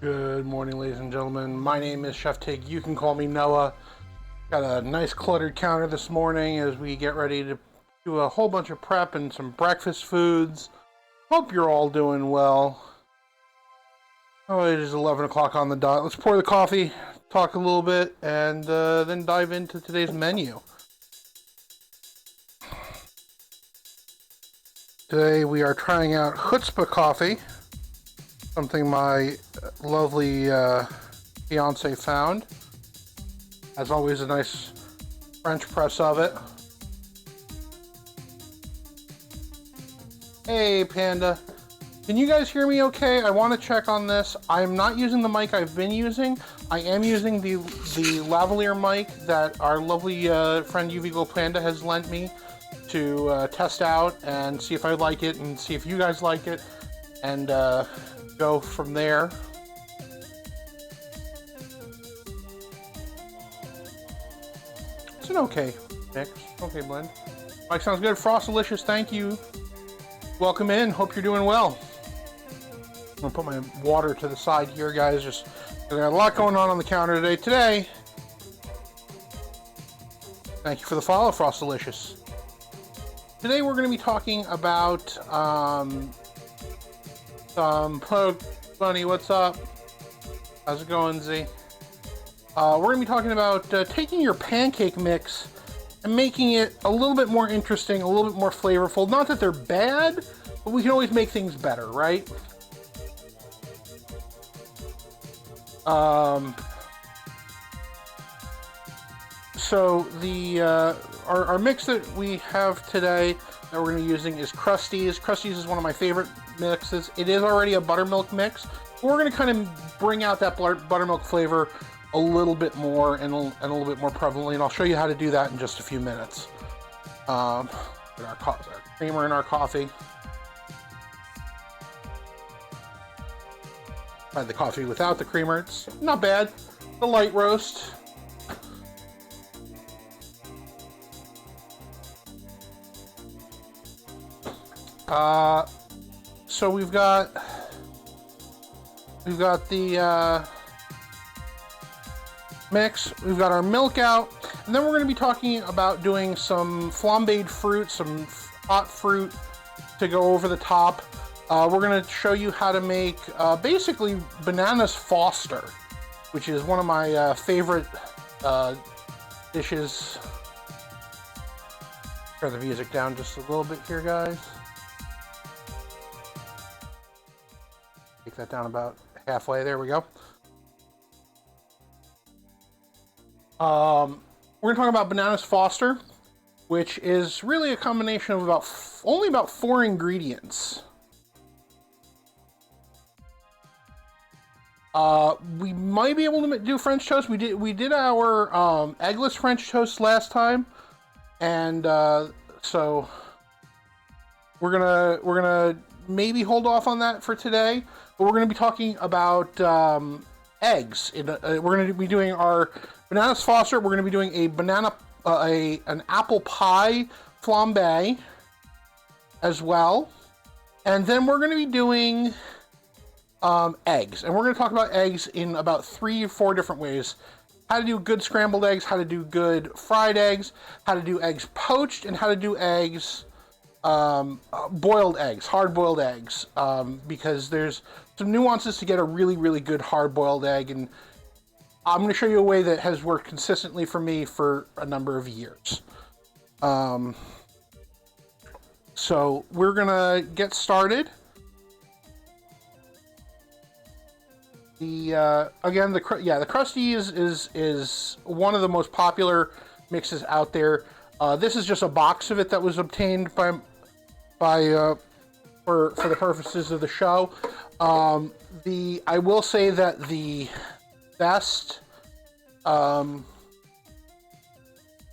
Good morning, ladies and gentlemen. My name is Chef Tig. You can call me Noah. Got a nice cluttered counter this morning as we get ready to do a whole bunch of prep and some breakfast foods. Hope you're all doing well. Oh, it is 11 o'clock on the dot. Let's pour the coffee, talk a little bit, and then dive into today's menu. Today we are trying out Chutzpah coffee, something my lovely fiance found. As always, a nice French press of it. Hey, Panda. Can you guys hear me okay? I want to check on this. I'm not using the mic I've been using. I am using the lavalier mic that our lovely friend UV Glow Panda has lent me to test out and see if I like it and see if you guys like it, and go from there. It's an okay mix, okay blend. Mike sounds good. Frostalicious, thank you. Welcome in. Hope you're doing well. I'm gonna put my water to the side here, guys. Just got a lot going on the counter today. Thank you for the follow, Frostalicious. Today we're going to be talking about some Bunny. What's up? How's it going, Z? We're going to be talking about taking your pancake mix and making it a little bit more interesting, a little bit more flavorful. Not that they're bad, but we can always make things better, right? So the our mix that we have today that we're going to be using is Krusteaz. Krusteaz is one of my favorite mixes. It is already a buttermilk mix. We're going to kind of bring out that buttermilk flavor a little bit more and a little bit more prevalently, and I'll show you how to do that in just a few minutes. Our creamer in our coffee. Tried the coffee without the creamer. It's not bad. The light roast. So we've got the mix, we've got our milk out, and then we're going to be talking about doing some flambéed fruit, some hot fruit to go over the top. We're going to show you how to make basically bananas Foster, which is one of my favorite dishes. Turn the music down just a little bit here, guys. Take that down about halfway. There we go. We're going to talk about bananas Foster, which is really a combination of only about 4 ingredients. We might be able to do French toast. We did our eggless French toast last time, and so we're gonna maybe hold off on that for today. But we're gonna be talking about eggs. We're gonna be doing our bananas Foster. We're gonna be doing a an apple pie flambe as well, and then we're gonna be doing eggs, and we're going to talk about eggs in about 3 or 4 different ways. How to do good scrambled eggs, how to do good fried eggs, how to do eggs poached, and how to do eggs, boiled eggs, hard-boiled eggs, because there's some nuances to get a really, really good hard-boiled egg, and I'm going to show you a way that has worked consistently for me for a number of years. So we're going to get started. Again, the Krusteaz is one of the most popular mixes out there. This is just a box of it that was obtained for the purposes of the show. I will say that the best. I'm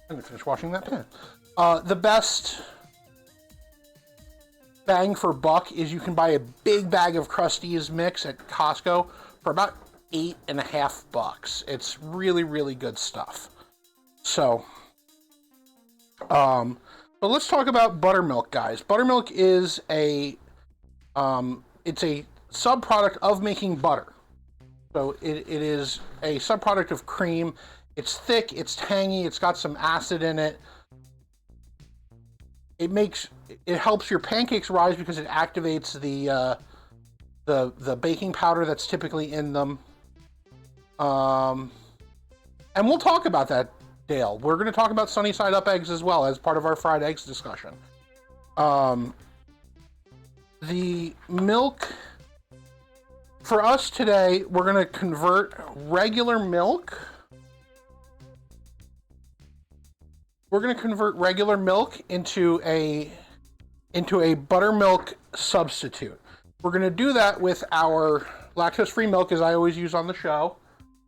gonna finish washing that pan. The best bang for buck is you can buy a big bag of Krusteaz mix at Costco for about $8.50. It's really, really good stuff. So, but let's talk about buttermilk, guys. Buttermilk is it's a sub-product of making butter. So it is a subproduct of cream. It's thick, it's tangy, it's got some acid in it. It helps your pancakes rise because it activates the baking powder that's typically in them. And we'll talk about that, Dale. We're going to talk about sunny side up eggs as well as part of our fried eggs discussion. The milk for us today, we're going to convert regular milk. We're going to convert regular milk into a buttermilk substitute. We're going to do that with our lactose-free milk, as I always use on the show,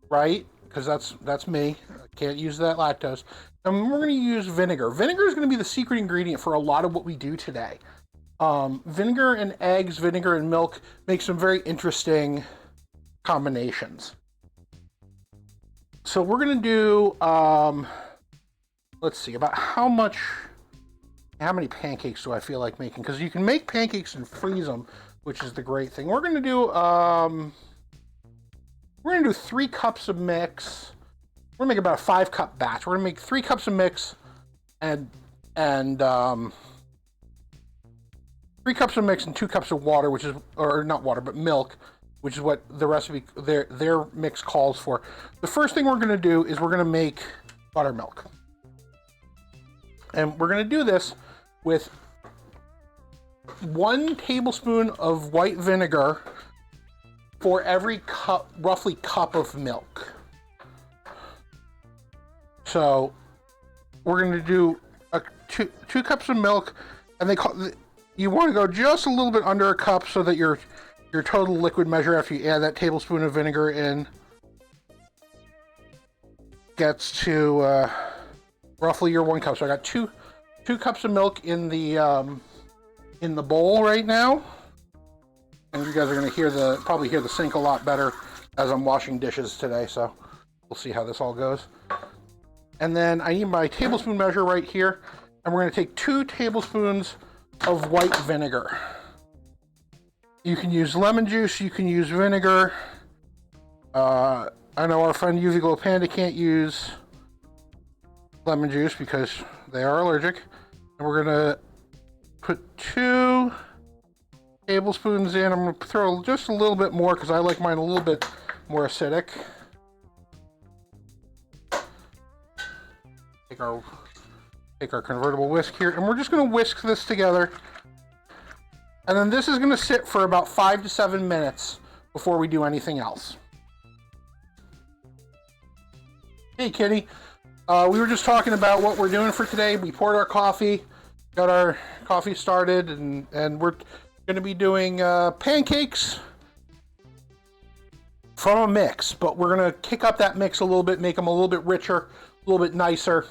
right? Because that's me. I can't use that lactose. And we're going to use vinegar. Vinegar is going to be the secret ingredient for a lot of what we do today. Vinegar and eggs, vinegar and milk make some very interesting combinations. So we're going to do, let's see, about how many pancakes do I feel like making? Because you can make pancakes and freeze them, which is the great thing. We're going to do 3 cups of mix. We're going to make about a 5-cup batch. We're going to make 3 cups of mix and 3 cups of mix and 2 cups of water, which is, or not water, but milk, which is what the recipe, their mix calls for. The first thing we're going to do is we're going to make buttermilk. And we're going to do this with 1 tablespoon of white vinegar for every cup, roughly cup of milk. So we're going to do two cups of milk, and you want to go just a little bit under a cup so that your total liquid measure after you add that tablespoon of vinegar in gets to roughly your 1 cup. So I got two cups of milk in the bowl right now, and you guys are going to probably hear the sink a lot better as I'm washing dishes today. So we'll see how this all goes. And then I need my tablespoon measure right here, and we're going to take 2 tablespoons of white vinegar. You can use lemon juice, you can use vinegar. I know our friend UV Glow Panda can't use lemon juice because they are allergic. And we're gonna put 2 tablespoons in. I'm gonna throw just a little bit more because I like mine a little bit more acidic. Take our convertible whisk here, and we're just gonna whisk this together. And then this is gonna sit for about 5 to 7 minutes before we do anything else. Hey, Kitty. We were just talking about what we're doing for today. We poured our coffee, got our coffee started, and we're going to be doing pancakes from a mix. But we're going to kick up that mix a little bit, make them a little bit richer, a little bit nicer.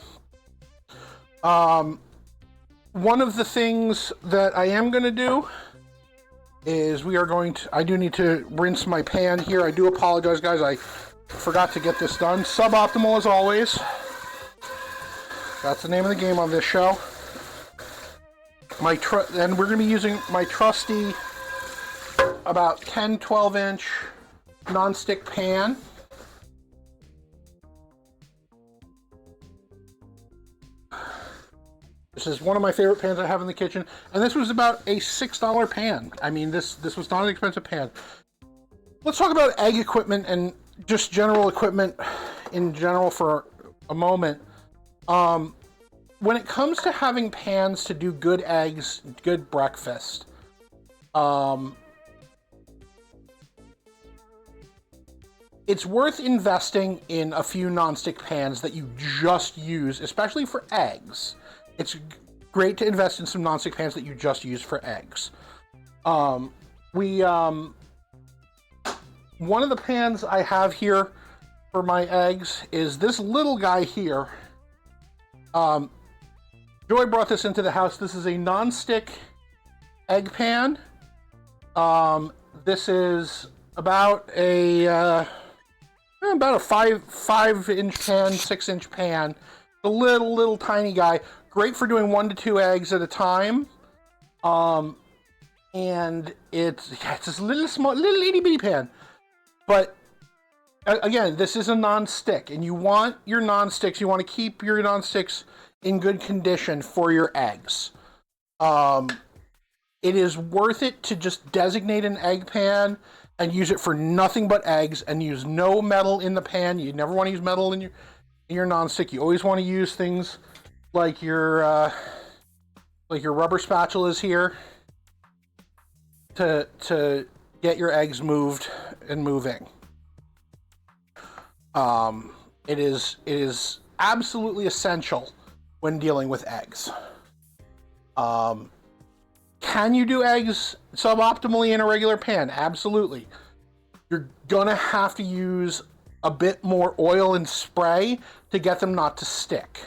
One of the things that I am going to do is I do need to rinse my pan here. I do apologize, guys. I forgot to get this done. Suboptimal as always. That's the name of the game on this show. And we're going to be using my trusty about 10-12 inch non-stick pan. This is one of my favorite pans I have in the kitchen, and this was about a $6 pan. I mean, this was not an expensive pan. Let's talk about egg equipment and just general equipment in general for a moment. When it comes to having pans to do good eggs, good breakfast, it's worth investing in a few nonstick pans that you just use, especially for eggs. It's great to invest in some nonstick pans that you just use for eggs. One of the pans I have here for my eggs is this little guy here. Joy brought this into the house. This is a non-stick egg pan. This is about a 5-inch pan, 6-inch pan. A little tiny guy. Great for doing 1 to 2 eggs at a time. And it's this little itty bitty pan. But Again, this is a non-stick, and you want your non-sticks, you want to keep your non-sticks in good condition for your eggs. It is worth it to just designate an egg pan and use it for nothing but eggs, and use no metal in the pan. You never want to use metal in your non-stick. You always want to use things like your rubber spatulas here to get your eggs moved and moving. It is absolutely essential when dealing with eggs. Can you do eggs suboptimally in a regular pan? Absolutely. You're gonna have to use a bit more oil and spray to get them not to stick.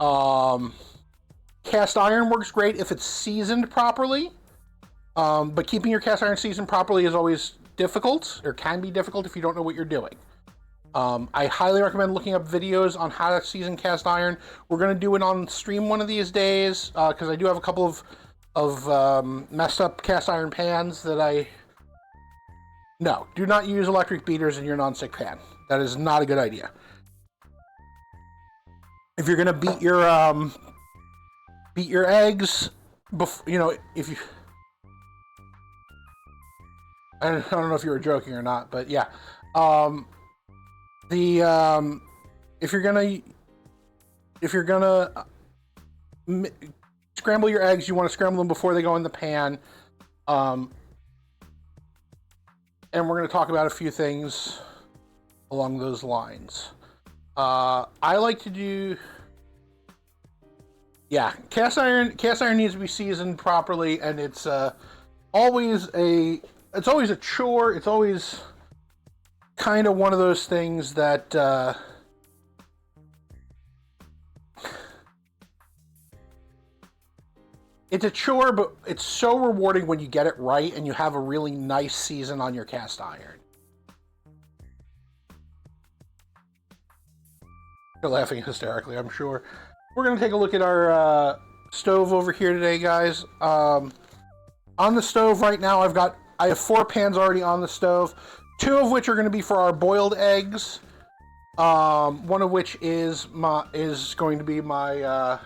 Cast iron works great if it's seasoned properly, but keeping your cast iron seasoned properly is always difficult, or can be difficult if you don't know what you're doing. I highly recommend looking up videos on how to season cast iron. We're going to do it on stream one of these days, because I do have a couple of messed up cast iron pans that No, do not use electric beaters in your non-stick pan. That is not a good idea. If you're going to beat your eggs, if you... I don't know if you were joking or not, but yeah. If you're gonna scramble your eggs, you want to scramble them before they go in the pan. And we're going to talk about a few things along those lines. I like to do, cast iron needs to be seasoned properly, and it's always a chore. It's always kind of one of those things that it's a chore, but it's so rewarding when you get it right and you have a really nice season on your cast iron. You're laughing hysterically, I'm sure. We're going to take a look at our stove over here today, guys. On the stove right now, I have 4 pans already on the stove. 2 of which are going to be for our boiled eggs. One of which is going to be my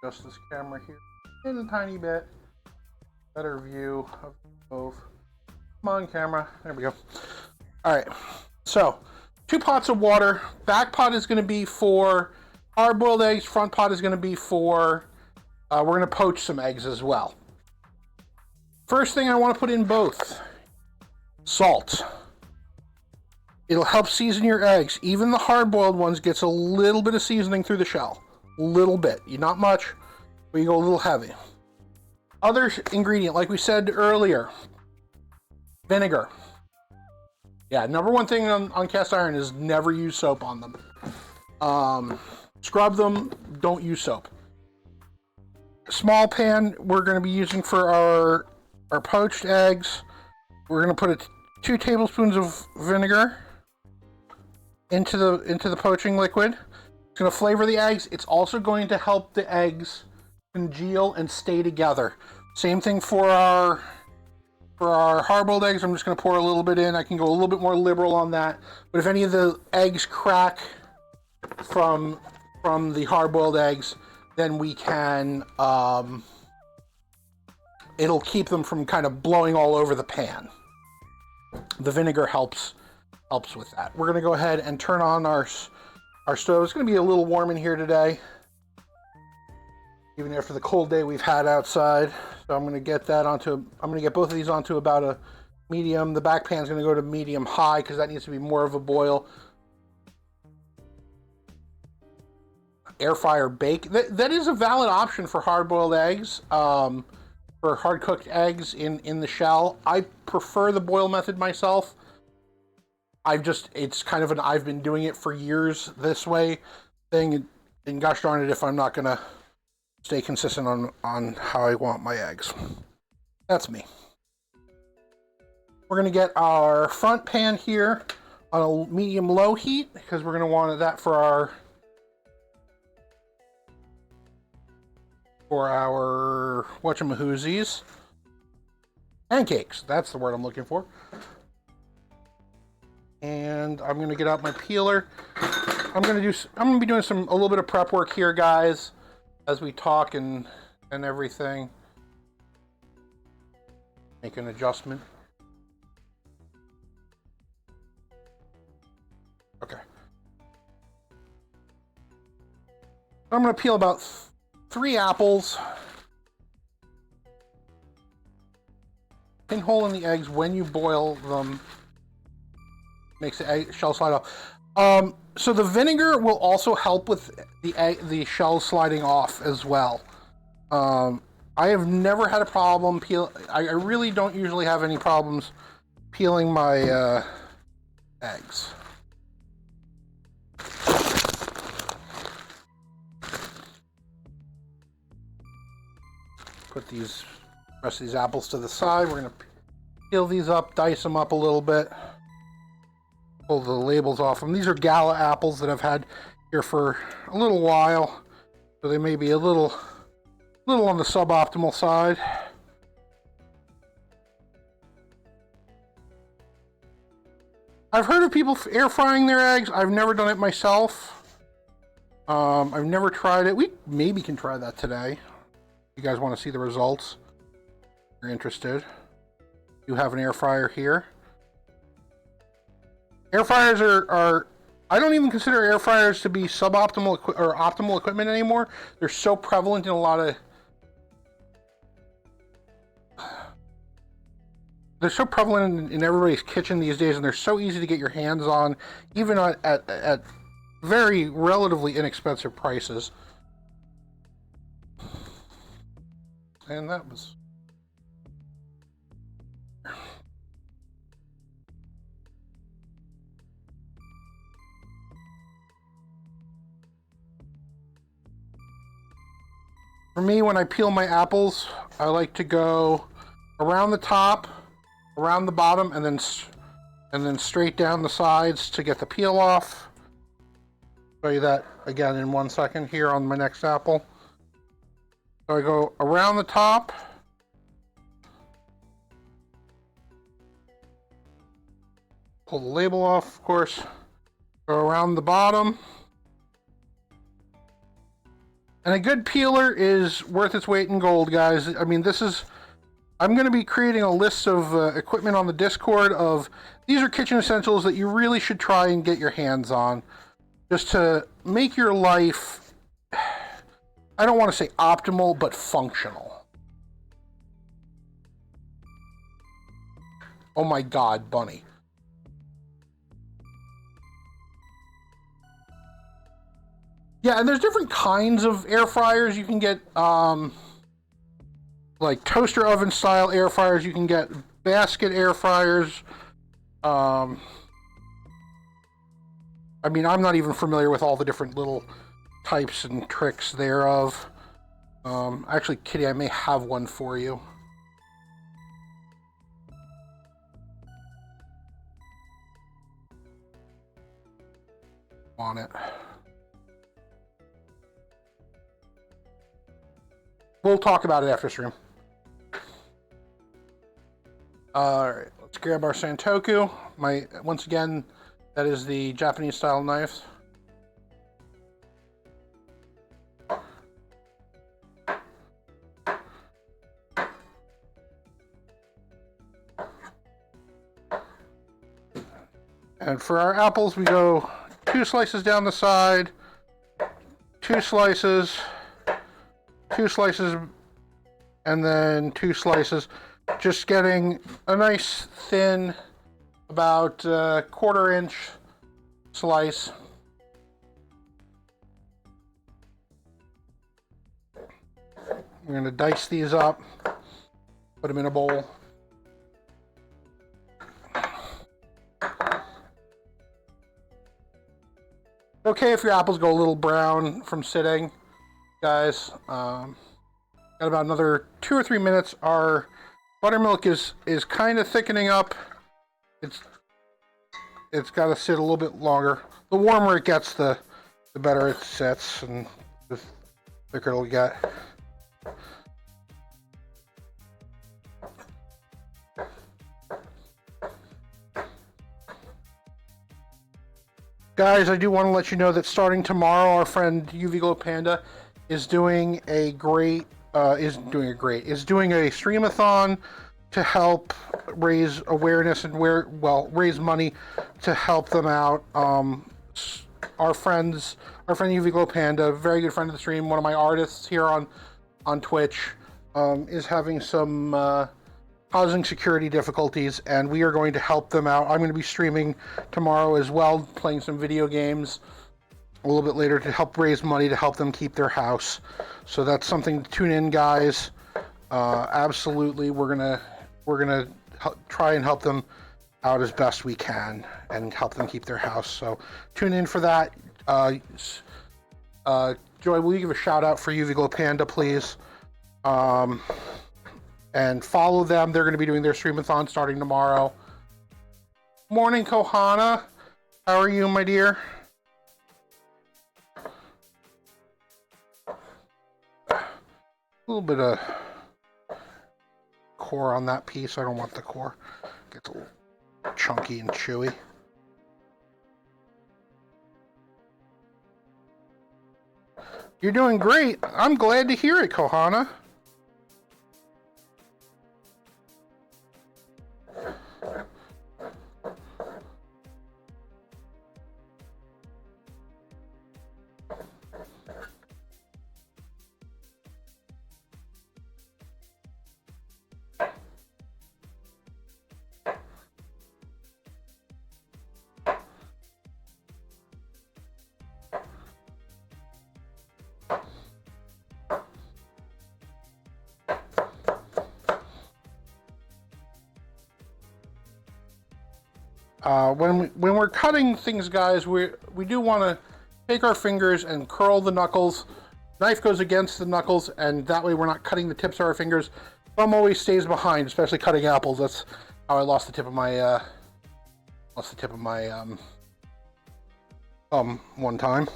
adjust this camera here in a tiny bit. Better view of the stove. Come on, camera. There we go. All right. So, 2 pots of water. Back pot is going to be for hard-boiled eggs. Front pot is going to be for we're going to poach some eggs as well. First thing I want to put in both, salt. It'll help season your eggs. Even the hard-boiled ones gets a little bit of seasoning through the shell. A little bit. Not much, but you go a little heavy. Other ingredient, like we said earlier, vinegar. Yeah, number one thing on cast iron is never use soap on them. Scrub them, don't use soap. Small pan we're going to be using for our poached eggs. We're going to put 2 tablespoons of vinegar into the poaching liquid. It's going to flavor the eggs. It's also going to help the eggs congeal and stay together. Same thing for our hard-boiled eggs. I'm just going to pour a little bit in. I can go a little bit more liberal on that. But if any of the eggs crack from the hard-boiled eggs, then we can it'll keep them from kind of blowing all over the pan. The vinegar helps with that. We're going to go ahead and turn on our stove. It's going to be a little warm in here today, even after the cold day we've had outside. So I'm going to get both of these onto about a medium. The back pan's going to go to medium high because that needs to be more of a boil. Air fryer bake. That is a valid option for hard-boiled eggs. For hard-cooked eggs in the shell. I prefer the boil method myself. It's kind of I've been doing it for years this way thing, and gosh darn it if I'm not gonna stay consistent on how I want my eggs. That's me. We're gonna get our front pan here on a medium-low heat because we're gonna want that for our whatchamahoozies. pancakes. That's the word I'm looking for. And I'm gonna get out my peeler. I'm gonna be doing a little bit of prep work here, guys, as we talk and everything. Make an adjustment. Okay. I'm gonna peel about 3 apples. Pinhole in the eggs when you boil them makes the egg shell slide off. So the vinegar will also help with the shells sliding off as well. I have never had a problem I really don't usually have any problems peeling my eggs. Put the rest of these apples to the side. We're gonna peel these up, dice them up a little bit. Pull the labels off them. These are Gala apples that I've had here for a little while, so they may be a little on the suboptimal side. I've heard of people air frying their eggs. I've never done it myself. I've never tried it. We maybe can try that today. You guys want to see the results? If you're interested. You have an air fryer here. Air fryers are I don't even consider air fryers to be suboptimal or optimal equipment anymore. They're so prevalent in a lot of they're so prevalent in everybody's kitchen these days, and they're so easy to get your hands on, even at very relatively inexpensive prices. And that was... For me, when I peel my apples, I like to go around the top, around the bottom, and then straight down the sides to get the peel off. Show you that again in 1 second here on my next apple. So I go around the top, pull the label off, of course, go around the bottom. And a good peeler is worth its weight in gold, guys. I mean, I'm going to be creating a list of equipment on the Discord of these are kitchen essentials that you really should try and get your hands on, just to make your life, I don't want to say optimal, but functional. Oh my God, Bunny. Yeah, and there's different kinds of air fryers. You can get like toaster oven style air fryers. You can get basket air fryers. I mean, I'm not even familiar with all the different little types and tricks thereof. Actually, Kitty, I may have one for you. On it. We'll talk about it after stream. Alright, let's grab our Santoku. Once again, that is the Japanese style knife. And for our apples, we go 2 slices down the side, 2 slices, 2 slices, and then 2 slices, just getting a nice thin, about 1/4 inch slice. We're going to dice these up, put them in a bowl. Okay if your apples go a little brown from sitting, guys. Got about another 2 or 3 minutes. Our buttermilk is kind of thickening up. It's got to sit a little bit longer. The warmer it gets, the better it sits, and the thicker it'll get. Guys, I do want to let you know that starting tomorrow, our friend UV Glow Panda is doing a streamathon to help raise awareness and raise money to help them out. Our friend UV Glow Panda, very good friend of the stream, one of my artists here on Twitch, is having some housing security difficulties, and we are going to help them out. I'm going to be streaming tomorrow as well, playing some video games a little bit later to help raise money to help them keep their house. So that's something to tune in, guys. Absolutely, we're gonna try and help them out as best we can and help them keep their house. So tune in for that. Joy, will you give a shout out for UV Glow Panda, please? And follow them. They're going to be doing their streamathon starting tomorrow. Morning, Kohana. How are you, my dear? A little bit of core on that piece. I don't want the core. It gets a little chunky and chewy. You're doing great. I'm glad to hear it, Kohana. When we're cutting things, guys, we do want to take our fingers and curl the knuckles. Knife goes against the knuckles, and that way we're not cutting the tips of our fingers. Thumb always stays behind, especially cutting apples. That's how I lost the tip of my thumb one time.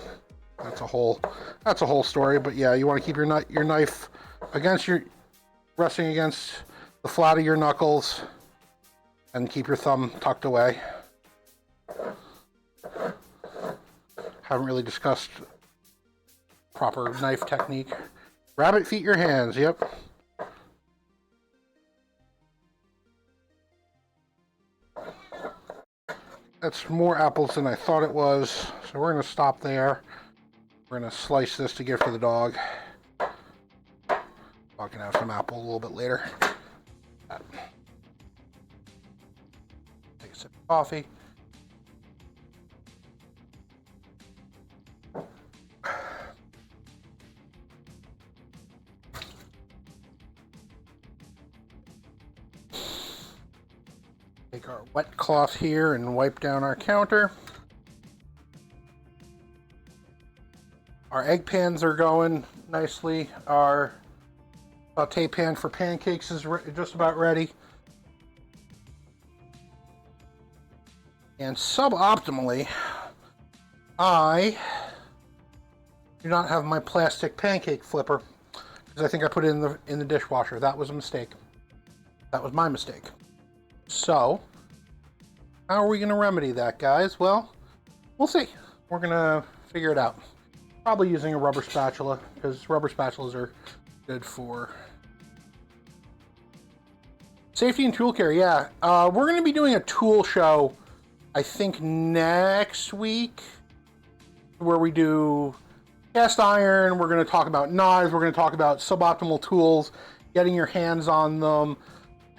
That's a whole story. But yeah, you want to keep your knife resting against the flat of your knuckles, and keep your thumb tucked away. Haven't really discussed proper knife technique. Rabbit feet your hands, yep. That's more apples than I thought it was, so we're going to stop there. We're going to slice this to give to the dog. I can have some apple a little bit later. Take a sip of coffee. Take our wet cloth here and wipe down our counter. Our egg pans are going nicely. Our saute pan for pancakes is just about ready. And suboptimally, I do not have my plastic pancake flipper because I think I put it in the dishwasher. That was a mistake. That was my mistake. So, how are we going to remedy that, guys? Well, we'll see. We're going to figure it out. Probably using a rubber spatula, because rubber spatulas are good for safety and tool care. Yeah, we're going to be doing a tool show, I think, next week, where we do cast iron. We're going to talk about knives. We're going to talk about suboptimal tools, getting your hands on them.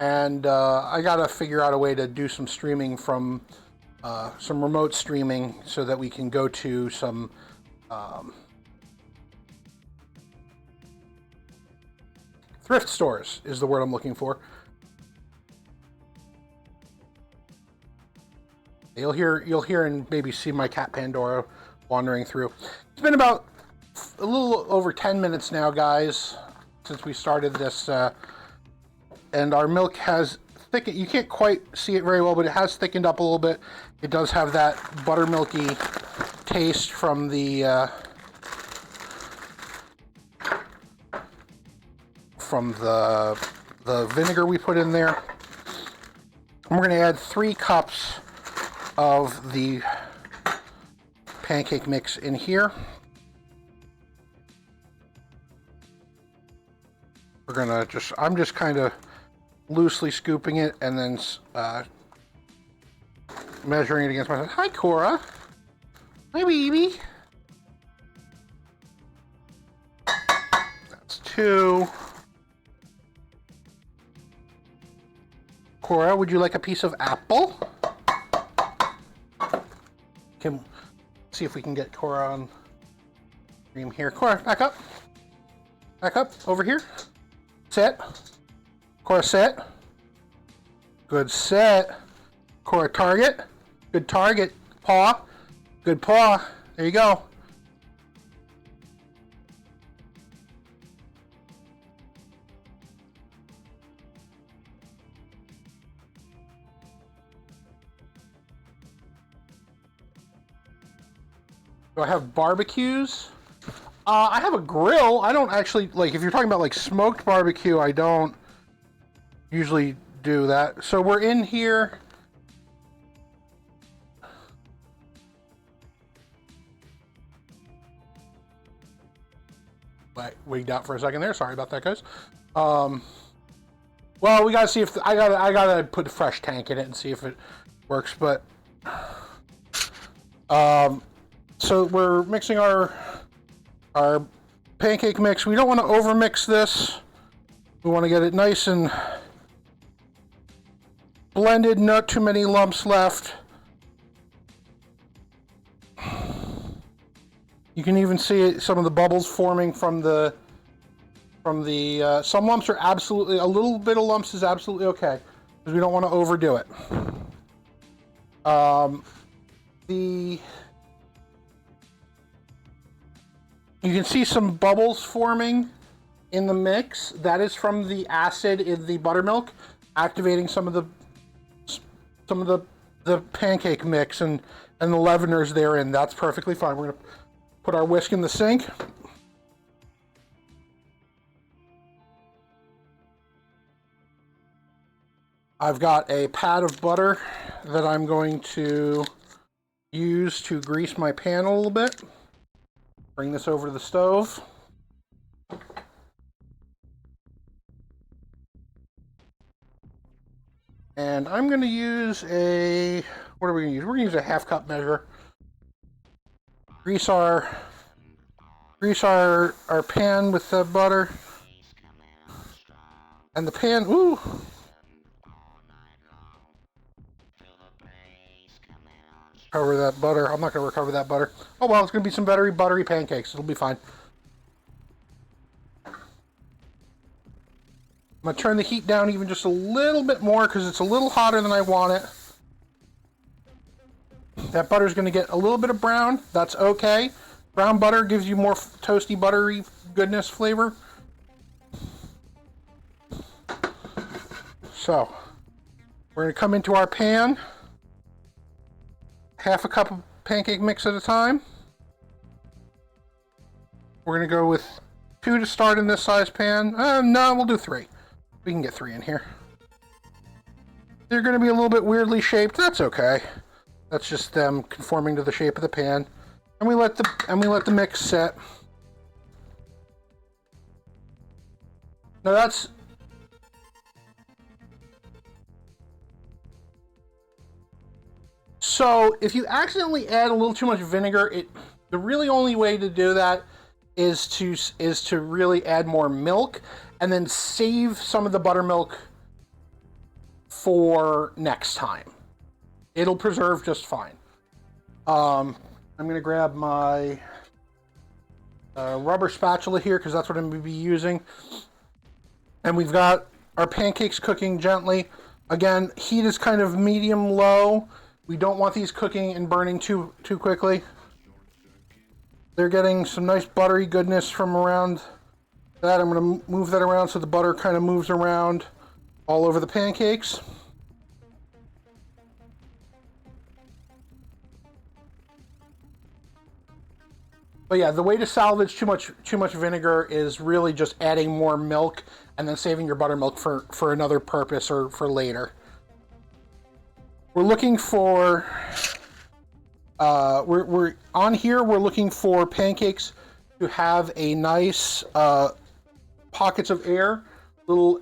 And I got to figure out a way to do some streaming from some remote streaming so that we can go to some thrift stores is the word I'm looking for. You'll hear and maybe see my cat Pandora wandering through. It's been about a little over 10 minutes now, guys, since we started this. And our milk has thickened. You can't quite see it very well, but it has thickened up a little bit. It does have that buttermilky taste from the vinegar we put in there. And we're going to add 3 cups of the pancake mix in here. We're gonna I'm just kind of loosely scooping it and then measuring it against myself. Hi, Cora. Hi, baby. That's 2. Cora, would you like a piece of apple? Can see if we can get Cora on stream here. Cora, back up. Back up. Over here. Sit. Cora, sit. Good sit. Cora, target. Good target. Paw. Good paw. There you go. Do I have barbecues? I have a grill. I don't actually, like, if you're talking about, like, smoked barbecue, I don't usually do that. So we're in here. Wigged out for a second there. Sorry about that, guys. Well, we gotta see if I gotta put a fresh tank in it and see if it works. But so we're mixing our pancake mix. We don't want to overmix this. We want to get it nice and blended. Not too many lumps left. You can even see some of the bubbles forming from the some lumps are absolutely, a little bit of lumps is absolutely okay because we don't want to overdo it. You can see some bubbles forming in the mix. That is from the acid in the buttermilk activating some of the pancake mix and the leaveners therein. That's perfectly fine. We're gonna put our whisk in the sink. I've got a pat of butter that I'm going to use to grease my pan a little bit. Bring this over to the stove. And I'm going to use what are we going to use? We're going to use a 1/2 cup measure. Grease our pan with the butter. And the pan, ooh. Cover that butter. I'm not going to recover that butter. Oh well, it's going to be some buttery pancakes. It'll be fine. I'm going to turn the heat down even just a little bit more because it's a little hotter than I want it. That butter's going to get a little bit of brown. That's okay. Brown butter gives you more toasty, buttery goodness flavor. So, we're going to come into our pan. 1/2 cup of pancake mix at a time. We're going to go with 2 to start in this size pan. No, we'll do 3. We can get 3 in here. They're going to be a little bit weirdly shaped. That's okay. That's just them conforming to the shape of the pan. And we let the mix set. Now that's so if you accidentally add a little too much vinegar, the really only way to do that is to really add more milk and then save some of the buttermilk for next time. It'll preserve just fine. I'm going to grab my rubber spatula here because that's what I'm going to be using. And we've got our pancakes cooking gently. Again, heat is kind of medium-low. We don't want these cooking and burning too quickly. They're getting some nice buttery goodness from around that. I'm going to move that around so the butter kind of moves around all over the pancakes. But yeah, the way to salvage too much vinegar is really just adding more milk and then saving your buttermilk for another purpose or for later. We're looking for we're on here. We're looking for pancakes to have a nice pockets of air, little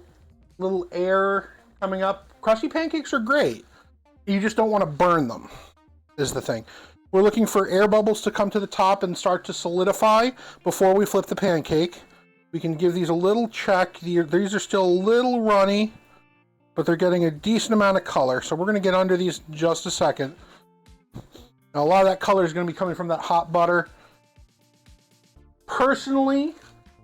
air coming up. Crusty pancakes are great. You just don't want to burn them, is the thing. We're looking for air bubbles to come to the top and start to solidify before we flip the pancake. We can give these a little check. These are still a little runny, but they're getting a decent amount of color. So we're going to get under these in just a second. Now, a lot of that color is going to be coming from that hot butter. Personally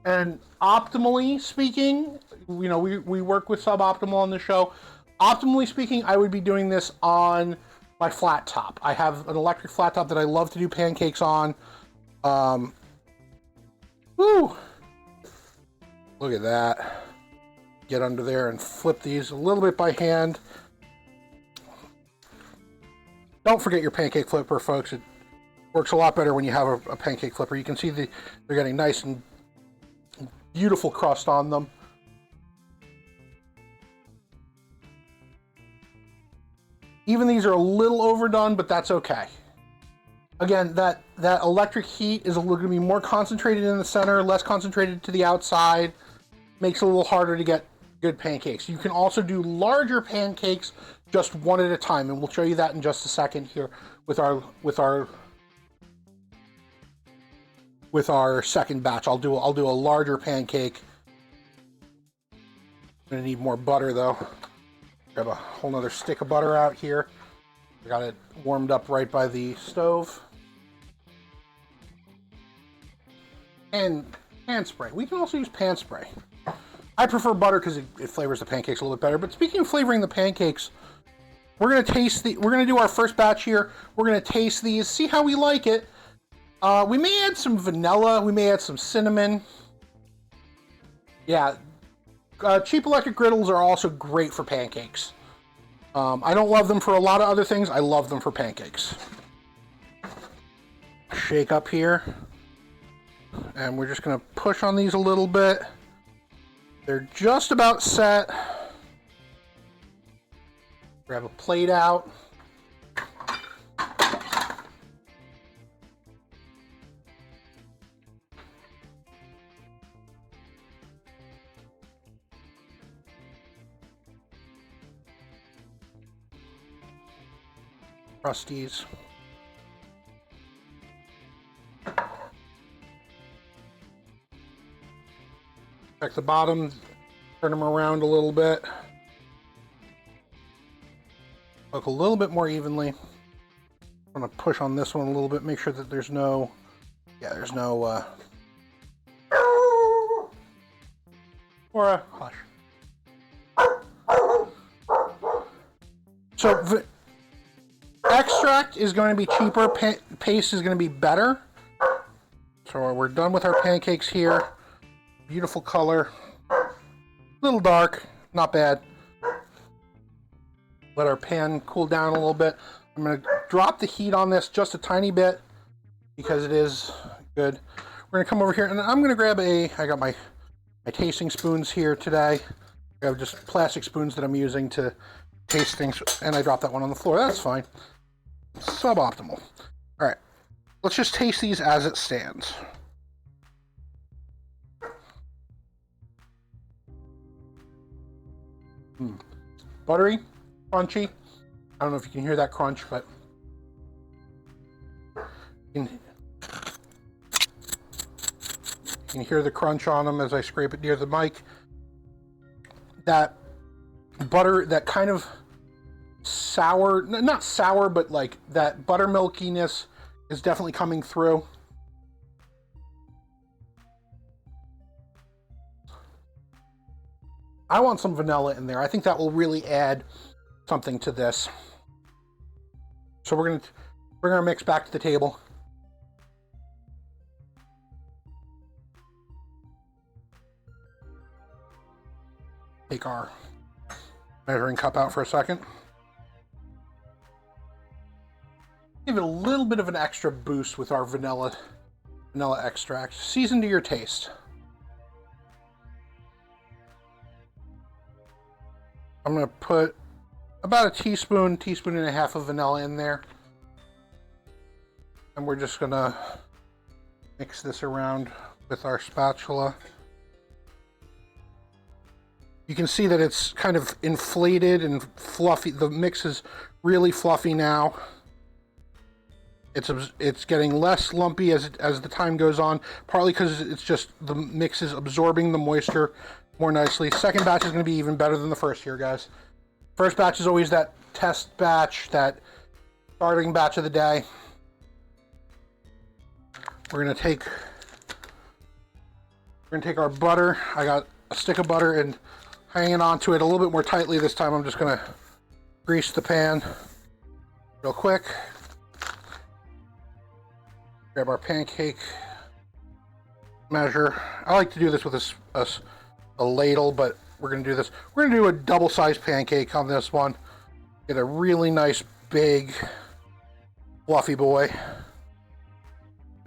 and optimally speaking, you know, we work with Sub-Optimal on the show. Optimally speaking, I would be doing this on my flat top. I have an electric flat top that I love to do pancakes on. Woo! Look at that. Get under there and flip these a little bit by hand. Don't forget your pancake flipper, folks. It works a lot better when you have a pancake flipper. You can see they're getting nice and beautiful crust on them. Even these are a little overdone, but that's okay. Again, that electric heat is going to be more concentrated in the center, less concentrated to the outside. Makes it a little harder to get good pancakes. You can also do larger pancakes just one at a time, and we'll show you that in just a second here with our second batch. I'll do a larger pancake. I'm gonna need more butter though. Grab a whole nother stick of butter out here. I got it warmed up right by the stove. And pan spray. We can also use pan spray. I prefer butter because it flavors the pancakes a little bit better. But speaking of flavoring the pancakes, we're gonna do our first batch here. We're gonna taste these, see how we like it. We may add some vanilla. We may add some cinnamon. Yeah. Cheap electric griddles are also great for pancakes. I don't love them for a lot of other things. I love them for pancakes. Shake up here. And we're just going to push on these a little bit. They're just about set. Grab a plate out. Crusties. Check the bottom, turn them around a little bit. Cook a little bit more evenly. I'm going to push on this one a little bit, make sure that there's no, or a hush. So, extract is going to be cheaper, paste is going to be better. So we're done with our pancakes here. Beautiful color. A little dark, not bad. Let our pan cool down a little bit. I'm going to drop the heat on this just a tiny bit because it is good. We're going to come over here and I'm going to grab I got my tasting spoons here today. I have just plastic spoons that I'm using to taste things, and I dropped that one on the floor. That's fine. Suboptimal. All right, let's just taste these as it stands. Buttery, crunchy. I don't know if you can hear that crunch, but you can hear the crunch on them as I scrape it near the mic. That butter, that kind of sour, not sour, but like that buttermilkiness is definitely coming through. I want some vanilla in there. I think that will really add something to this. So we're going to bring our mix back to the table. Take our measuring cup out for a second. Give it a little bit of an extra boost with our vanilla extract. Season to your taste. I'm going to put about a teaspoon and a half of vanilla in there. And we're just gonna mix this around with our spatula. You can see that it's kind of inflated and fluffy. The mix is really fluffy now. It's getting less lumpy as the time goes on, partly because it's just the mix is absorbing the moisture more nicely. Second batch is going to be even better than the first here, guys. First batch is always that test batch, that starting batch of the day. We're going to take our butter. I got a stick of butter and hanging on to it a little bit more tightly this time. I'm just going to grease the pan real quick. Grab our pancake measure. I like to do this with a ladle, but we're going to do this. We're going to do a double-sized pancake on this one. Get a really nice, big, fluffy boy.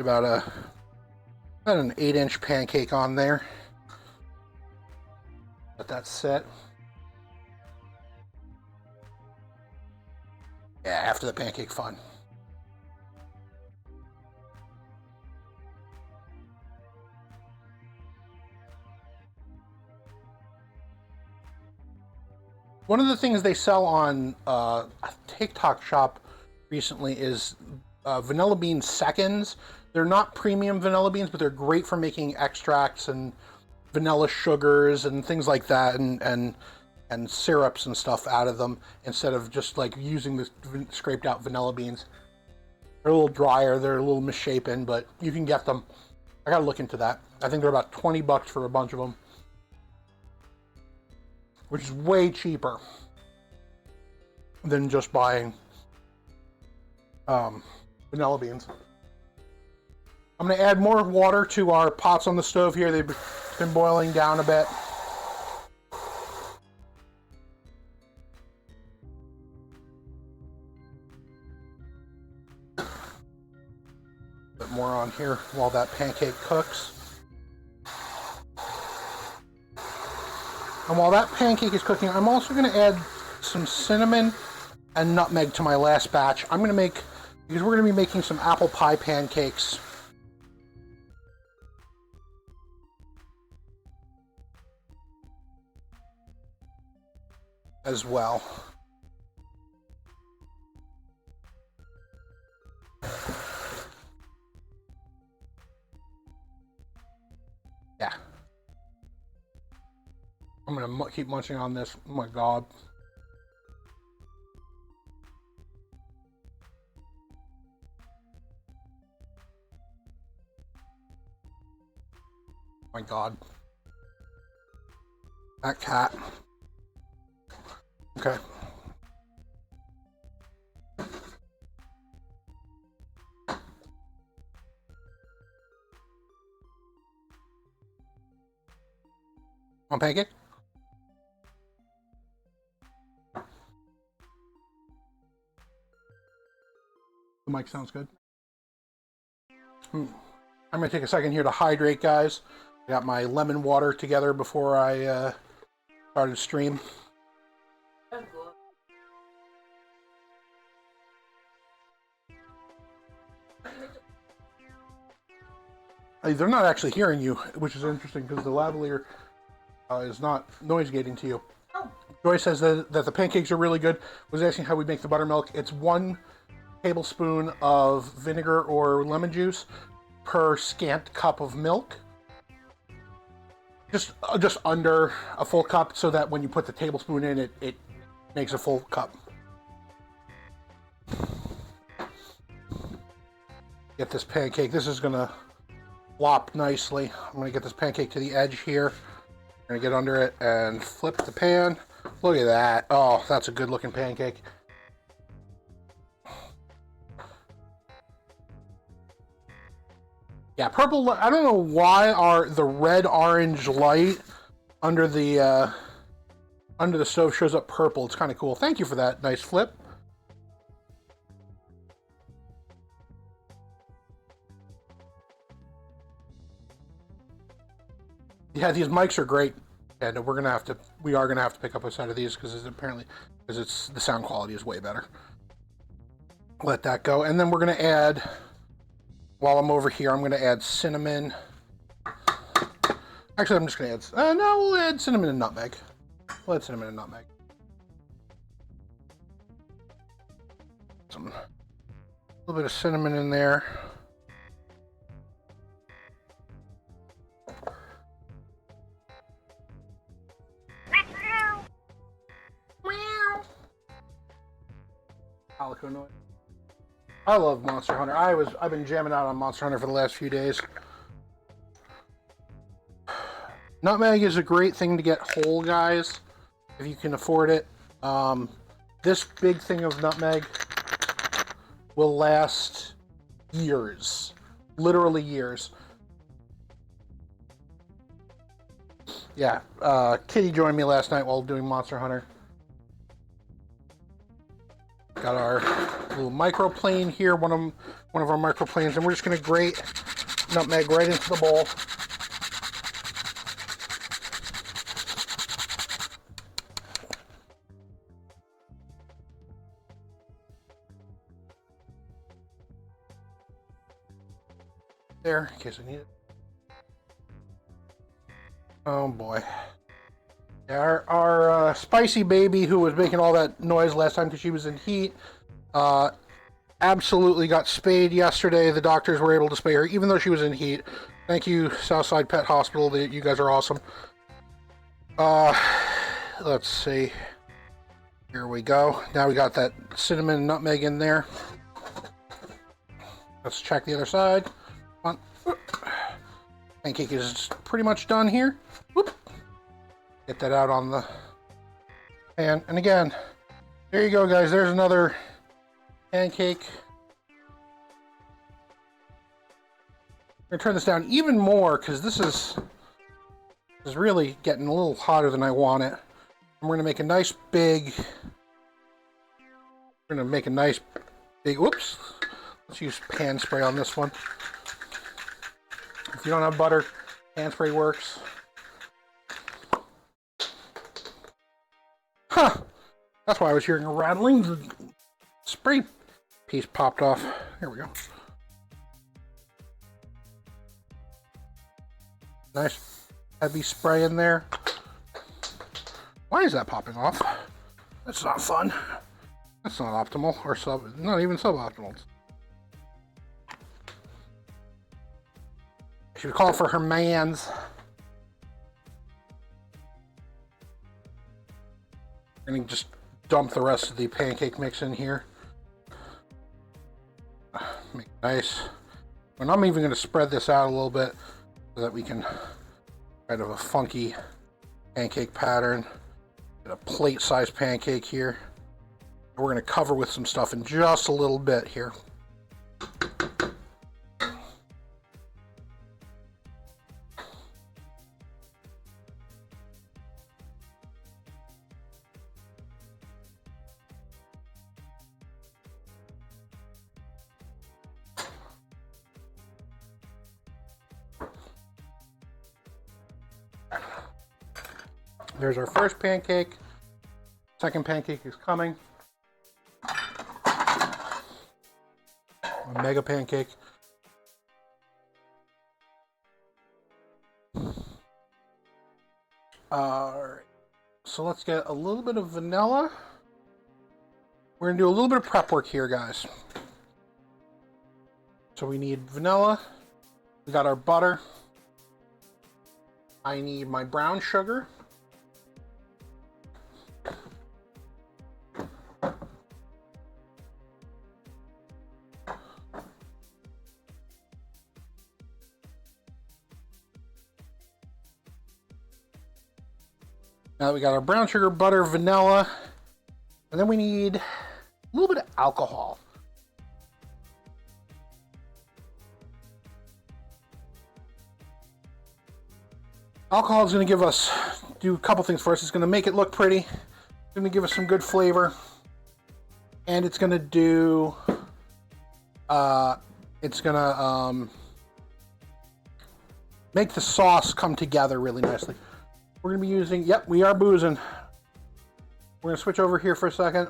About an 8-inch pancake on there. Let that sit. Yeah, after the pancake fun. One of the things they sell on a TikTok shop recently is vanilla bean seconds. They're not premium vanilla beans, but they're great for making extracts and vanilla sugars and things like that, and syrups and stuff out of them, instead of just like using the scraped out vanilla beans. They're a little drier, they're a little misshapen, but you can get them. I gotta look into that. I think they're about 20 bucks for a bunch of them, which is way cheaper than just buying vanilla beans. I'm going to add more water to our pots on the stove here. They've been boiling down a bit. A bit more on here while that pancake cooks. And while that pancake is cooking, I'm also going to add some cinnamon and nutmeg to my last batch. I'm going to make, because we're going to be making some apple pie pancakes. As well. Yeah. I'm gonna keep munching on this. Oh my god. Oh my god. That cat. Okay. On pancake? The mic sounds good. I'm gonna take a second here to hydrate, guys. I got my lemon water together before I started stream. They're not actually hearing you, which is interesting because the lavalier is not noise gating to you. Oh. Joy says that the pancakes are really good. Was asking how we make the buttermilk. It's 1 tablespoon of vinegar or lemon juice per scant cup of milk. Just under a full cup, so that when you put the tablespoon in, it makes a full cup. Get this pancake. This is gonna flop nicely. I'm gonna get this pancake to the edge here. I'm gonna get under it and flip the pan. Look at that. Oh, that's a good looking pancake. Yeah, purple. I don't know why the red-orange light under the stove shows up purple. It's kind of cool. Thank you for that nice flip. Yeah, these mics are great, and we are gonna have to pick up a set of these because the sound quality is way better. Let that go, and then we're gonna add while I'm over here, I'm going to add cinnamon. Actually, I'm just going to add... no, we'll add cinnamon and nutmeg. We'll add cinnamon and nutmeg. A little bit of cinnamon in there. Calico noise. I love Monster Hunter. I've been jamming out on Monster Hunter for the last few days. Nutmeg is a great thing to get whole, guys, if you can afford it. This big thing of nutmeg will last years. Literally years. Yeah, Kitty joined me last night while doing Monster Hunter. Got our little microplane here, one of our microplanes, and we're just going to grate nutmeg right into the bowl. There, in case I need it. Oh boy. Yeah, our spicy baby, who was making all that noise last time because she was in heat, absolutely got spayed yesterday. The doctors were able to spay her, even though she was in heat. Thank you, Southside Pet Hospital. You guys are awesome. Let's see. Here we go. Now we got that cinnamon and nutmeg in there. Let's check the other side. Come on. Pancake is pretty much done here. Whoop. Get that out on the pan. And again, there you go, guys. There's another pancake. I'm going to turn this down even more because this is really getting a little hotter than I want it. And we're going to make a nice big... Whoops. Let's use pan spray on this one. If you don't have butter, pan spray works. Huh. That's why I was hearing a rattling. The spray piece popped off. Here we go. Nice heavy spray in there. Why is that popping off? That's not fun. That's not optimal, or not even suboptimal. She would call for her mans. I'm going to just dump the rest of the pancake mix in here. Make it nice. And I'm even going to spread this out a little bit so that we can kind of a funky pancake pattern. Get a plate-sized pancake here. We're going to cover with some stuff in just a little bit here. There's our first pancake. Second pancake is coming. A mega pancake. Alright. So let's get a little bit of vanilla. We're going to do a little bit of prep work here, guys. So we need vanilla. We got our butter. I need my brown sugar. Now that we got our brown sugar, butter, vanilla, and then we need a little bit of alcohol. Alcohol is going to do a couple things for us. It's going to make it look pretty. It's going to give us some good flavor. And it's going to do, make the sauce come together really nicely. We're going to be using, we are boozing. We're going to switch over here for a second.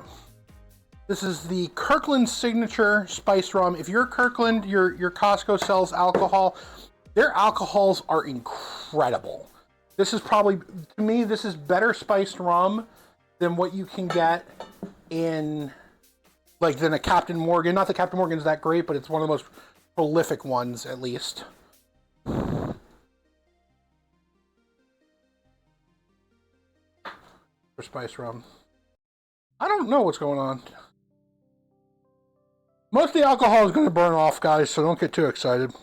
This is the Kirkland Signature Spiced Rum. If you're Kirkland, your Costco sells alcohol. Their alcohols are incredible. This is probably, to me, this is better spiced rum than what you can get in, like, than a Captain Morgan. Not that Captain Morgan's that great, but it's one of the most prolific ones, at least. For spiced rum. I don't know what's going on. Most of the alcohol is going to burn off, guys, so don't get too excited.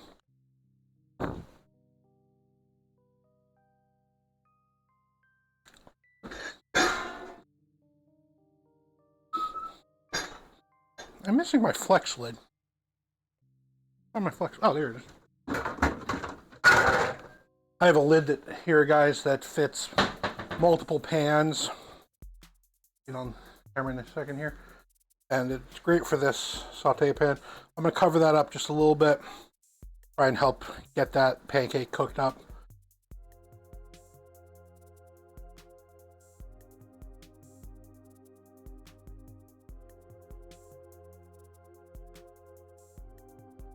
I'm missing my flex lid. Oh, my flex. Oh, there it is. I have a lid that here, guys, that fits multiple pans. You know, camera in a second here, and it's great for this saute pan. I'm going to cover that up just a little bit, try and help get that pancake cooked up.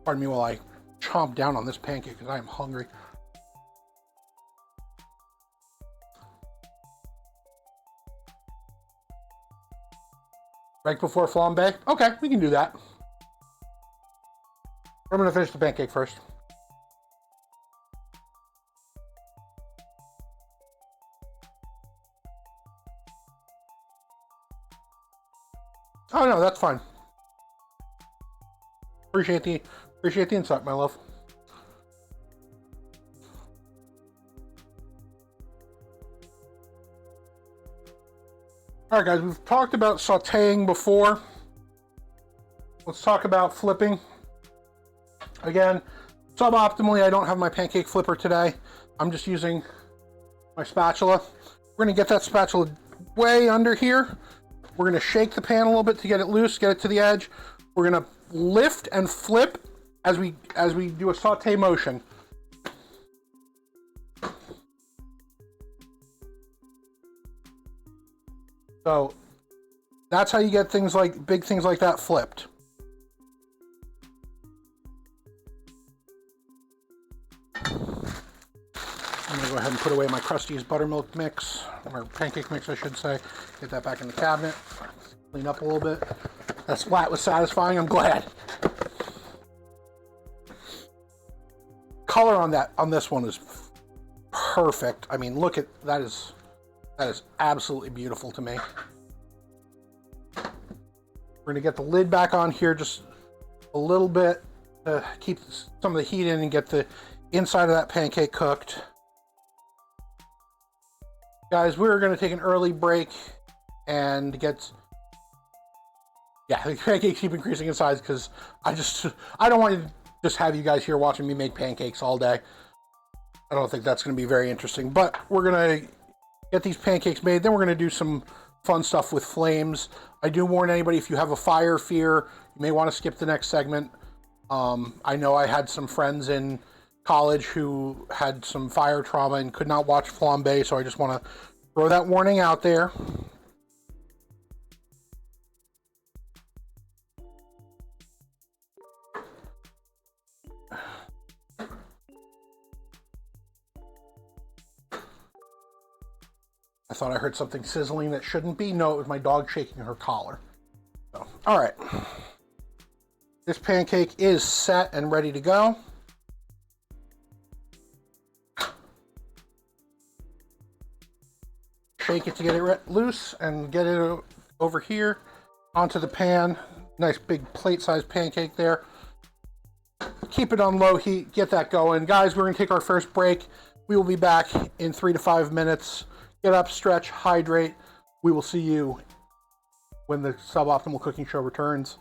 Pardon me while I chomp down on this pancake because I am hungry. Right before flambe? Okay, we can do that. I'm going to finish the pancake first. Oh no, that's fine. Appreciate the insight, my love. Alright guys, we've talked about sauteing before. Let's talk about flipping. Again, suboptimally, I don't have my pancake flipper today. I'm just using my spatula. We're going to get that spatula way under here. We're going to shake the pan a little bit to get it loose, get it to the edge. We're going to lift and flip as we do a saute motion. So that's how you get things like big things like that flipped. I'm gonna go ahead and put away my Krusty's buttermilk mix, or pancake mix I should say. Get that back in the cabinet. Clean up a little bit. That splat was satisfying, I'm glad. Color on this one is perfect. I mean, look at that is absolutely beautiful to me. We're gonna get the lid back on here just a little bit to keep some of the heat in and get the inside of that pancake cooked. Guys, we're gonna take an early break and get, yeah, the pancakes keep increasing in size because I don't want to just have you guys here watching me make pancakes all day. I don't think that's gonna be very interesting, but we're gonna get these pancakes made, then we're gonna do some fun stuff with flames. I do warn anybody, if you have a fire fear, you may want to skip the next segment. I know I had some friends in college who had some fire trauma and could not watch flambe, so I just want to throw that warning out there. I thought I heard something sizzling that shouldn't be. No, it was my dog shaking her collar. So, all right. This pancake is set and ready to go. Shake it to get it loose and get it over here onto the pan. Nice big plate-sized pancake there. Keep it on low heat. Get that going. Guys, we're going to take our first break. We will be back in 3 to 5 minutes. Get up, stretch, hydrate. We will see you when the Sub-Optimal Cooking Show returns.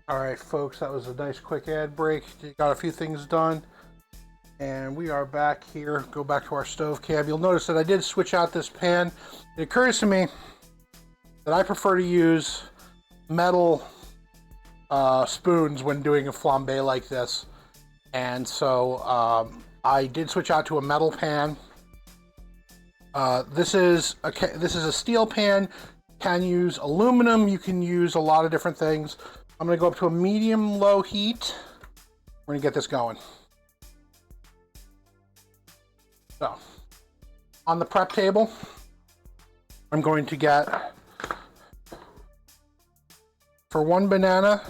All right, folks, that was a nice quick ad break. Got a few things done, and we are back here. Go back to our stove cab. You'll notice that I did switch out this pan. It occurs to me that I prefer to use metal spoons when doing a flambe like this, and so I did switch out to a metal pan. This is a steel pan. You can use aluminum. You can use a lot of different things. I'm going to go up to a medium-low heat. We're going to get this going. So, on the prep table, I'm going to get, for one banana,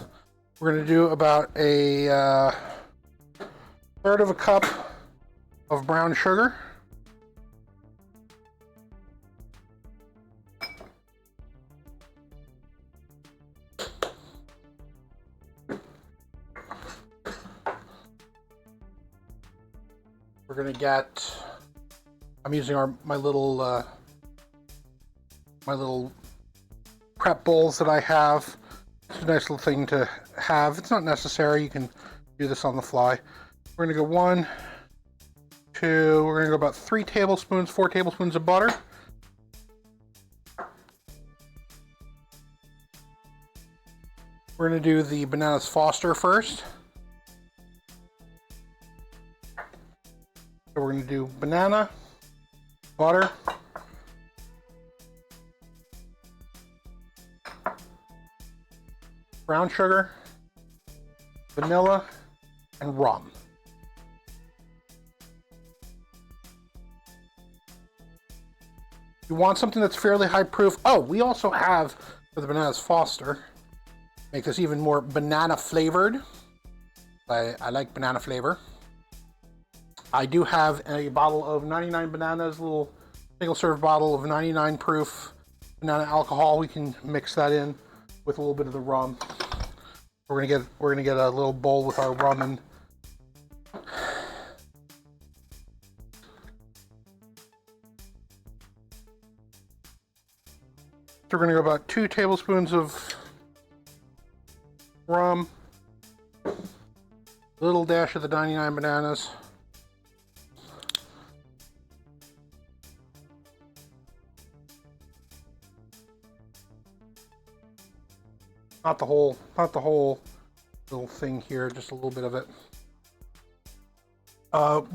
we're going to do about a third of a cup of brown sugar. We're gonna get. I'm using my little prep bowls that I have. It's a nice little thing to have. It's not necessary. You can do this on the fly. We're gonna go 1, 2. We're gonna go about 3 tablespoons, 4 tablespoons of butter. We're gonna do the bananas Foster first. So we're going to do banana, butter, brown sugar, vanilla, and rum. You want something that's fairly high proof. Oh, we also have, for the bananas Foster, make this even more banana flavored. I like banana flavor. I do have a bottle of 99 bananas, a little single serve bottle of 99 proof banana alcohol. We can mix that in with a little bit of the rum. We're gonna get a little bowl with our rum and so we're gonna go about 2 tablespoons of rum, a little dash of the 99 bananas. Not the whole little thing here, just a little bit of it.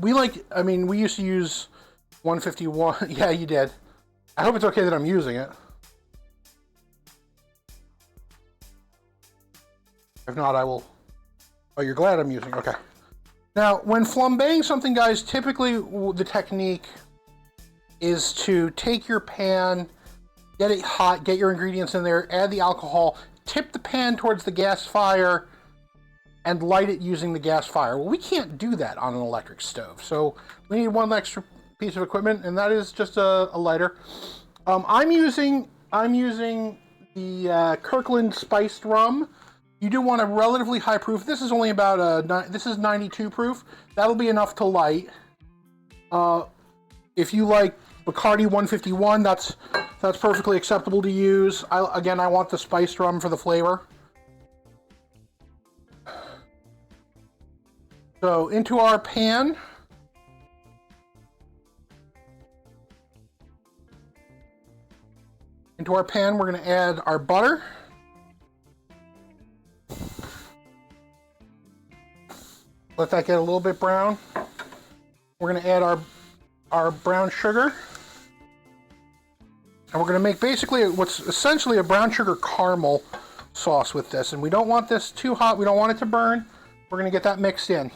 We used to use 151. Yeah, you did. I hope it's okay that I'm using it. If not, I will. Oh, you're glad I'm using it. Okay. Now, when flambeing something, guys, typically the technique is to take your pan, get it hot, get your ingredients in there, add the alcohol, tip the pan towards the gas fire, and light it using the gas fire. Well, we can't do that on an electric stove, so we need one extra piece of equipment, and that is just a lighter. I'm using the Kirkland spiced rum. You do want a relatively high proof. This is only about this is 92 proof. That'll be enough to light. If you like Bacardi 151, that's perfectly acceptable to use. I want the spiced rum for the flavor. So into our pan. We're going to add our butter. Let that get a little bit brown. We're going to add our brown sugar. And we're going to make basically what's essentially a brown sugar caramel sauce with this. And we don't want this too hot. We don't want it to burn. We're going to get that mixed in.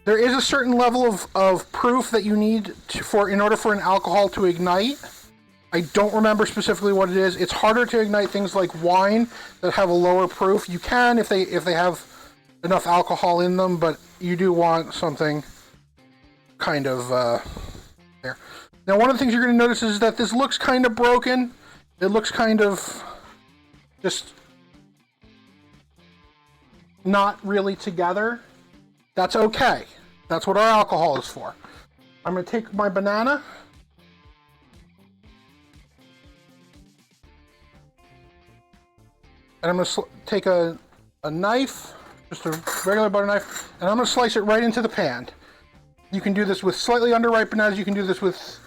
There is a certain level of proof that you need in order for an alcohol to ignite. I don't remember specifically what it is. It's harder to ignite things like wine that have a lower proof. You can if they have enough alcohol in them, but you do want something kind of there. Now, one of the things you're going to notice is that this looks kind of broken. It looks kind of just not really together. That's okay. That's what our alcohol is for. I'm going to take my banana. And I'm going to take a knife, just a regular butter knife, and I'm going to slice it right into the pan. You can do this with slightly underripe bananas. You can do this with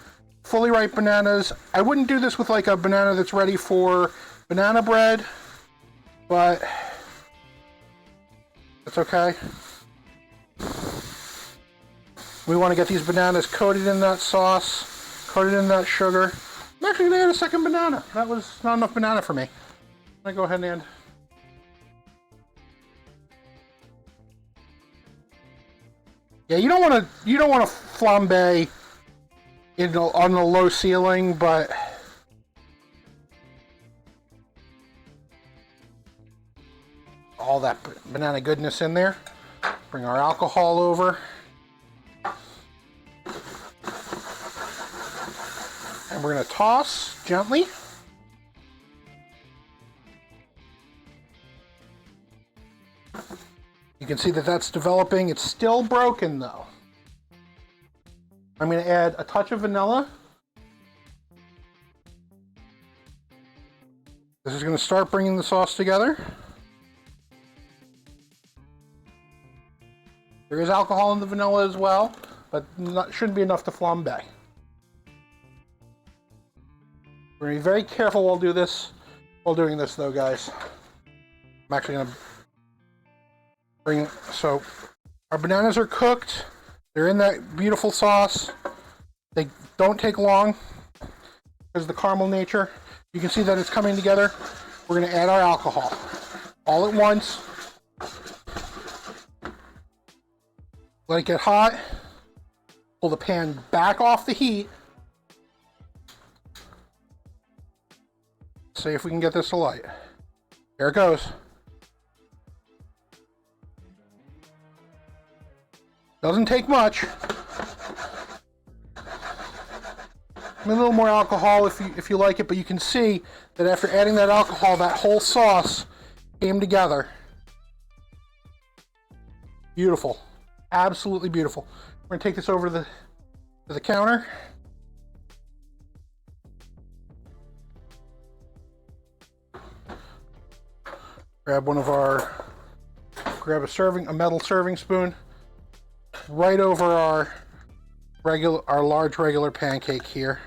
fully ripe bananas. I wouldn't do this with like a banana that's ready for banana bread, but that's okay. We want to get these bananas coated in that sauce, coated in that sugar. I'm actually going to add a second banana. That was not enough banana for me. I'm going to go ahead and yeah, you don't want to flambe on the low ceiling, but all that banana goodness in there. Bring our alcohol over. And we're going to toss gently. You can see that that's developing. It's still broken though. I'm going to add a touch of vanilla. This is going to start bringing the sauce together. There is alcohol in the vanilla as well, but shouldn't be enough to flambe. We're going to be very careful while doing this though, guys. I'm actually going to so our bananas are cooked. They're in that beautiful sauce. They don't take long because of the caramel nature. You can see that it's coming together. We're going to add our alcohol all at once. Let it get hot. Pull the pan back off the heat. See if we can get this to light. There it goes. Doesn't take much. A little more alcohol if you like it, but you can see that after adding that alcohol, that whole sauce came together. Beautiful. Absolutely beautiful. We're going to take this over to the counter. Grab a metal serving spoon. Right over our large regular pancake here.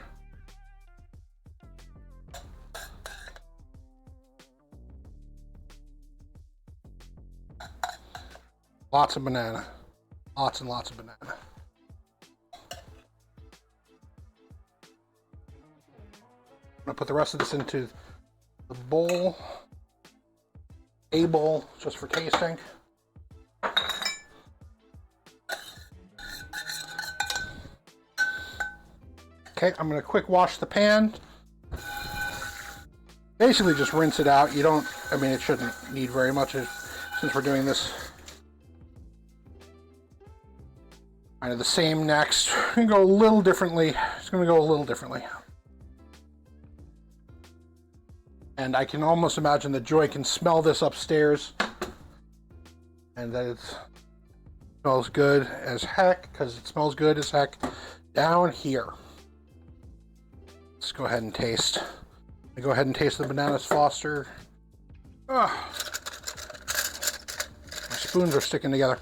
Lots of banana. Lots and lots of banana. I'm gonna put the rest of this into the bowl. A bowl, just for tasting. Okay, I'm going to quick wash the pan. Basically just rinse it out. It shouldn't need very much since we're doing this kind of the same next. We're going to go a little differently. It's going to go a little differently. And I can almost imagine that Joy can smell this upstairs. And that it smells good as heck, because it smells good as heck down here. Let's go ahead and taste. I go ahead and taste the bananas Foster. My spoons are sticking together.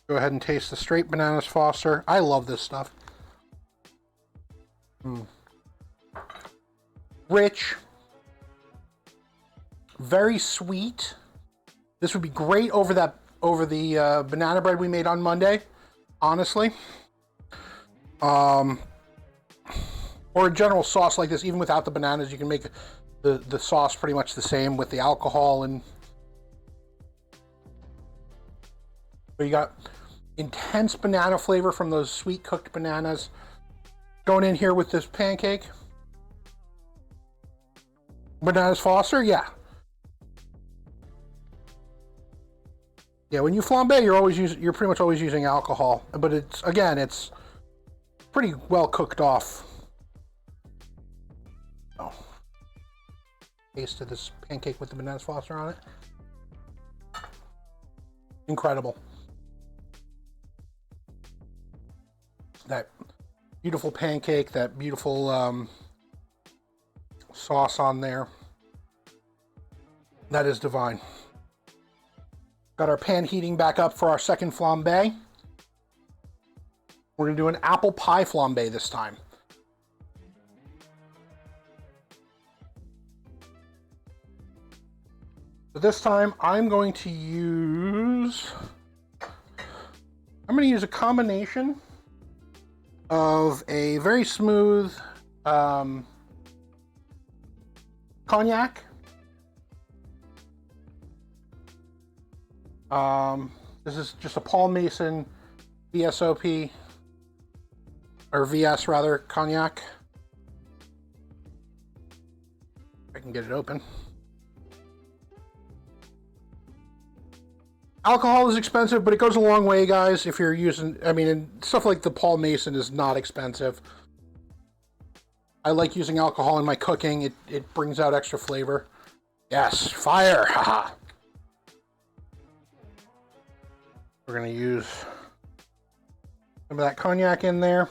Go ahead and taste the straight bananas Foster. I love this stuff. Rich. Very sweet. This would be great over the banana bread we made on Monday, honestly. Or a general sauce like this, even without the bananas, you can make the sauce pretty much the same with the alcohol. But you got intense banana flavor from those sweet cooked bananas going in here with this pancake. Bananas Foster, yeah. Yeah, when you flambe, you're pretty much always using alcohol, but it's pretty well cooked off. Oh. Taste of this pancake with the bananas Foster on it. Incredible. That beautiful pancake, that beautiful sauce on there. That is divine. Got our pan heating back up for our second flambe. We're going to do an apple pie flambe this time. So this time I'm going to use a combination of a very smooth cognac. This is just a Paul Mason VSOP, or VS rather, cognac. If I can get it open. Alcohol is expensive, but it goes a long way, guys. If you're using, I mean, and stuff like the Paul Mason is not expensive. I like using alcohol in my cooking. It brings out extra flavor. Yes, fire, haha. We're gonna use some of that cognac in there.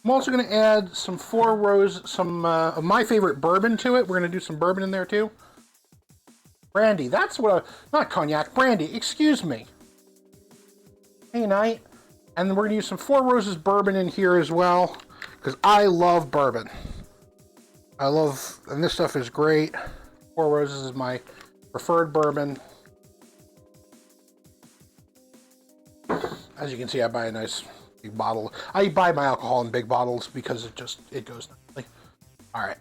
I'm also going to add some of my favorite bourbon to it. We're going to do some bourbon in there too. Brandy, that's what not cognac, brandy, excuse me. Hey, night. And then we're going to use some Four Roses bourbon in here as well, because I love bourbon. And this stuff is great. Four Roses is my preferred bourbon. As you can see, I buy a nice big bottle. I buy my alcohol in big bottles because it goes nicely. All right.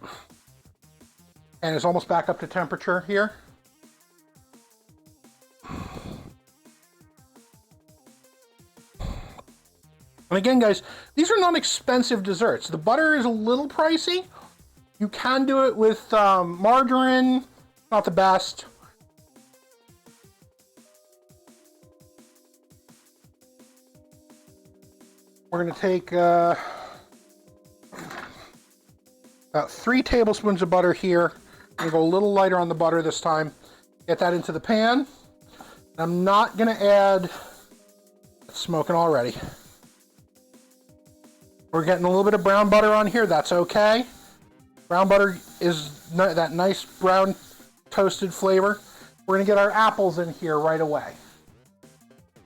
And it's almost back up to temperature here. And again, guys, these are not expensive desserts. The butter is a little pricey. You can do it with margarine, not the best. We're going to take about 3 tablespoons of butter here. I'm going to go a little lighter on the butter this time. Get that into the pan. I'm not going to add, it's smoking already. We're getting a little bit of brown butter on here. That's okay. Brown butter is that nice brown toasted flavor. We're going to get our apples in here right away.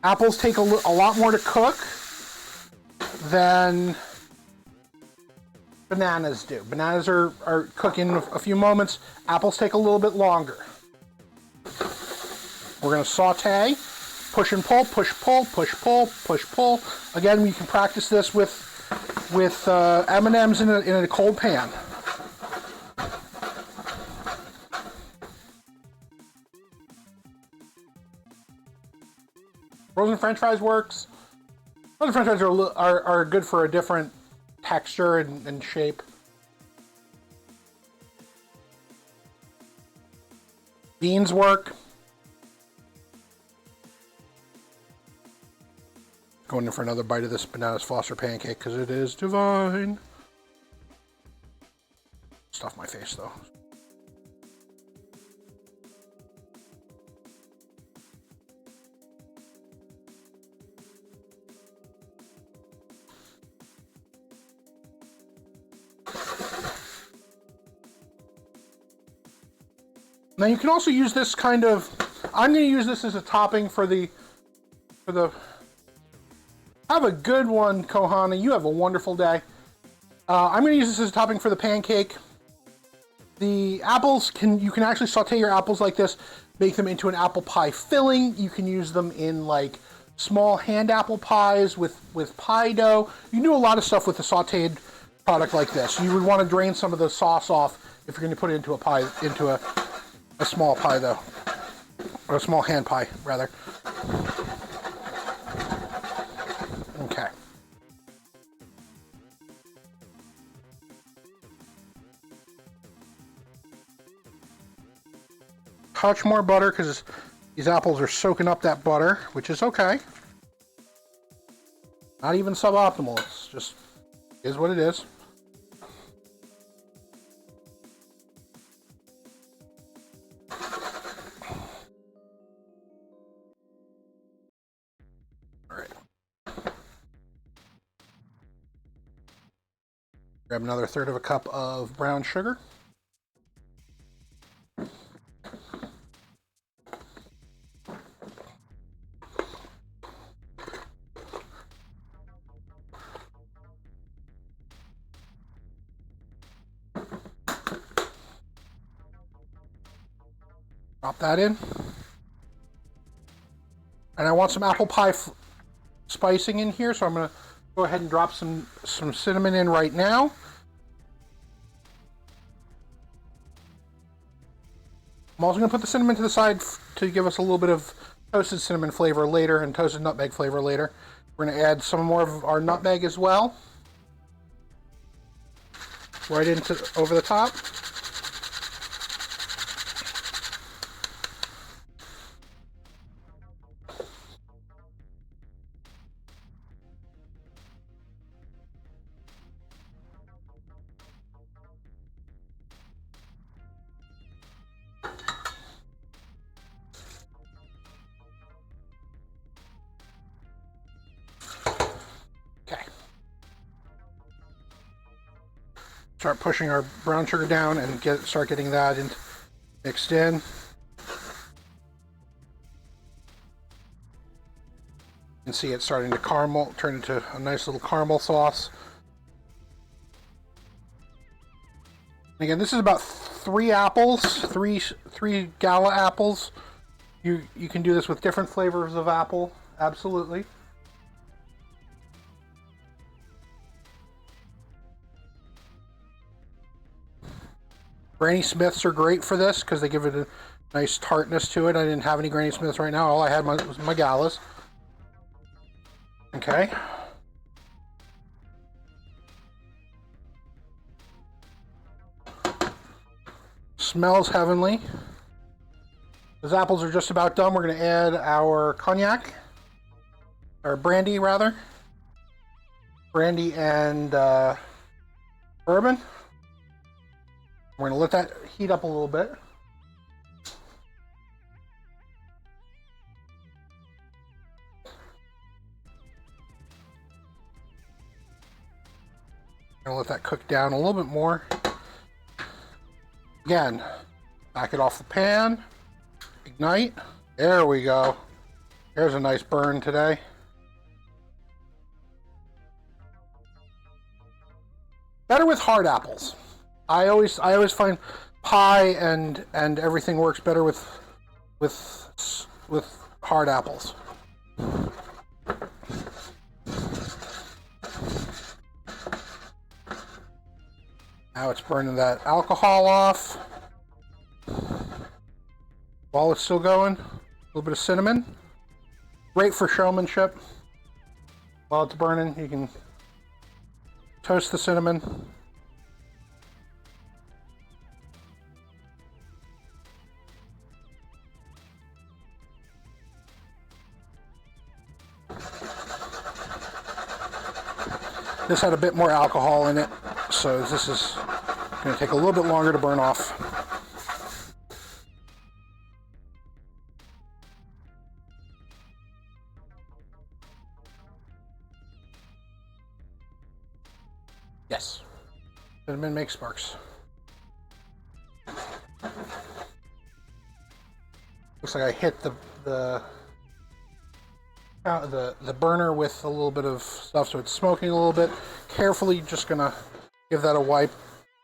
Apples take a lot more to cook than bananas do. Bananas are cooking in a few moments. Apples take a little bit longer. We're going to saute, push and pull, push, pull, push, pull, push, pull. Again, we can practice this with M&Ms in a cold pan. Frozen French fries works. Frozen French fries are good for a different texture and shape. Beans work. Going in for another bite of this bananas Foster pancake because it is divine. Stuff my face though. Now you can also use this kind of, I'm going to use this as a topping for the, have a good one, Kohana. You have a wonderful day. I'm going to use this as a topping for the pancake. The apples, you can actually saute your apples like this, make them into an apple pie filling. You can use them in like small hand apple pies with pie dough. You can do a lot of stuff with a sauteed product like this. You would want to drain some of the sauce off if you're going to put it into a pie, into a small pie though, or a small hand pie rather. Okay. Touch more butter because these apples are soaking up that butter, which is okay. Not even suboptimal, it's just is what it is. Grab another third of a cup of brown sugar. Drop that in. And I want some apple pie spicing in here, so I'm going to go ahead and drop some cinnamon in right now. I'm also going to put the cinnamon to the side to give us a little bit of toasted cinnamon flavor later and toasted nutmeg flavor later. We're going to add some more of our nutmeg as well. Right into over the top. Start pushing our brown sugar down and start getting that mixed in. You can see it starting to caramel, turn into a nice little caramel sauce. And again, this is about 3 apples, three gala apples. You can do this with different flavors of apple, absolutely. Granny Smiths are great for this because they give it a nice tartness to it. I didn't have any Granny Smiths right now. All I had was my galas. Okay. Smells heavenly. Those apples are just about done. We're going to add our cognac, or brandy rather. Brandy and bourbon. We're going to let that heat up a little bit. Going to let that cook down a little bit more. Again, back it off the pan. Ignite. There we go. There's a nice burn today. Better with hard apples. I always find pie and everything works better with hard apples. Now it's burning that alcohol off. While it's still going, a little bit of cinnamon. Great for showmanship. While it's burning, you can toast the cinnamon. This had a bit more alcohol in it, so this is going to take a little bit longer to burn off. Yes, cinnamon makes sparks. Looks like I hit the burner with a little bit of stuff, so it's smoking a little bit. Carefully, just gonna give that a wipe.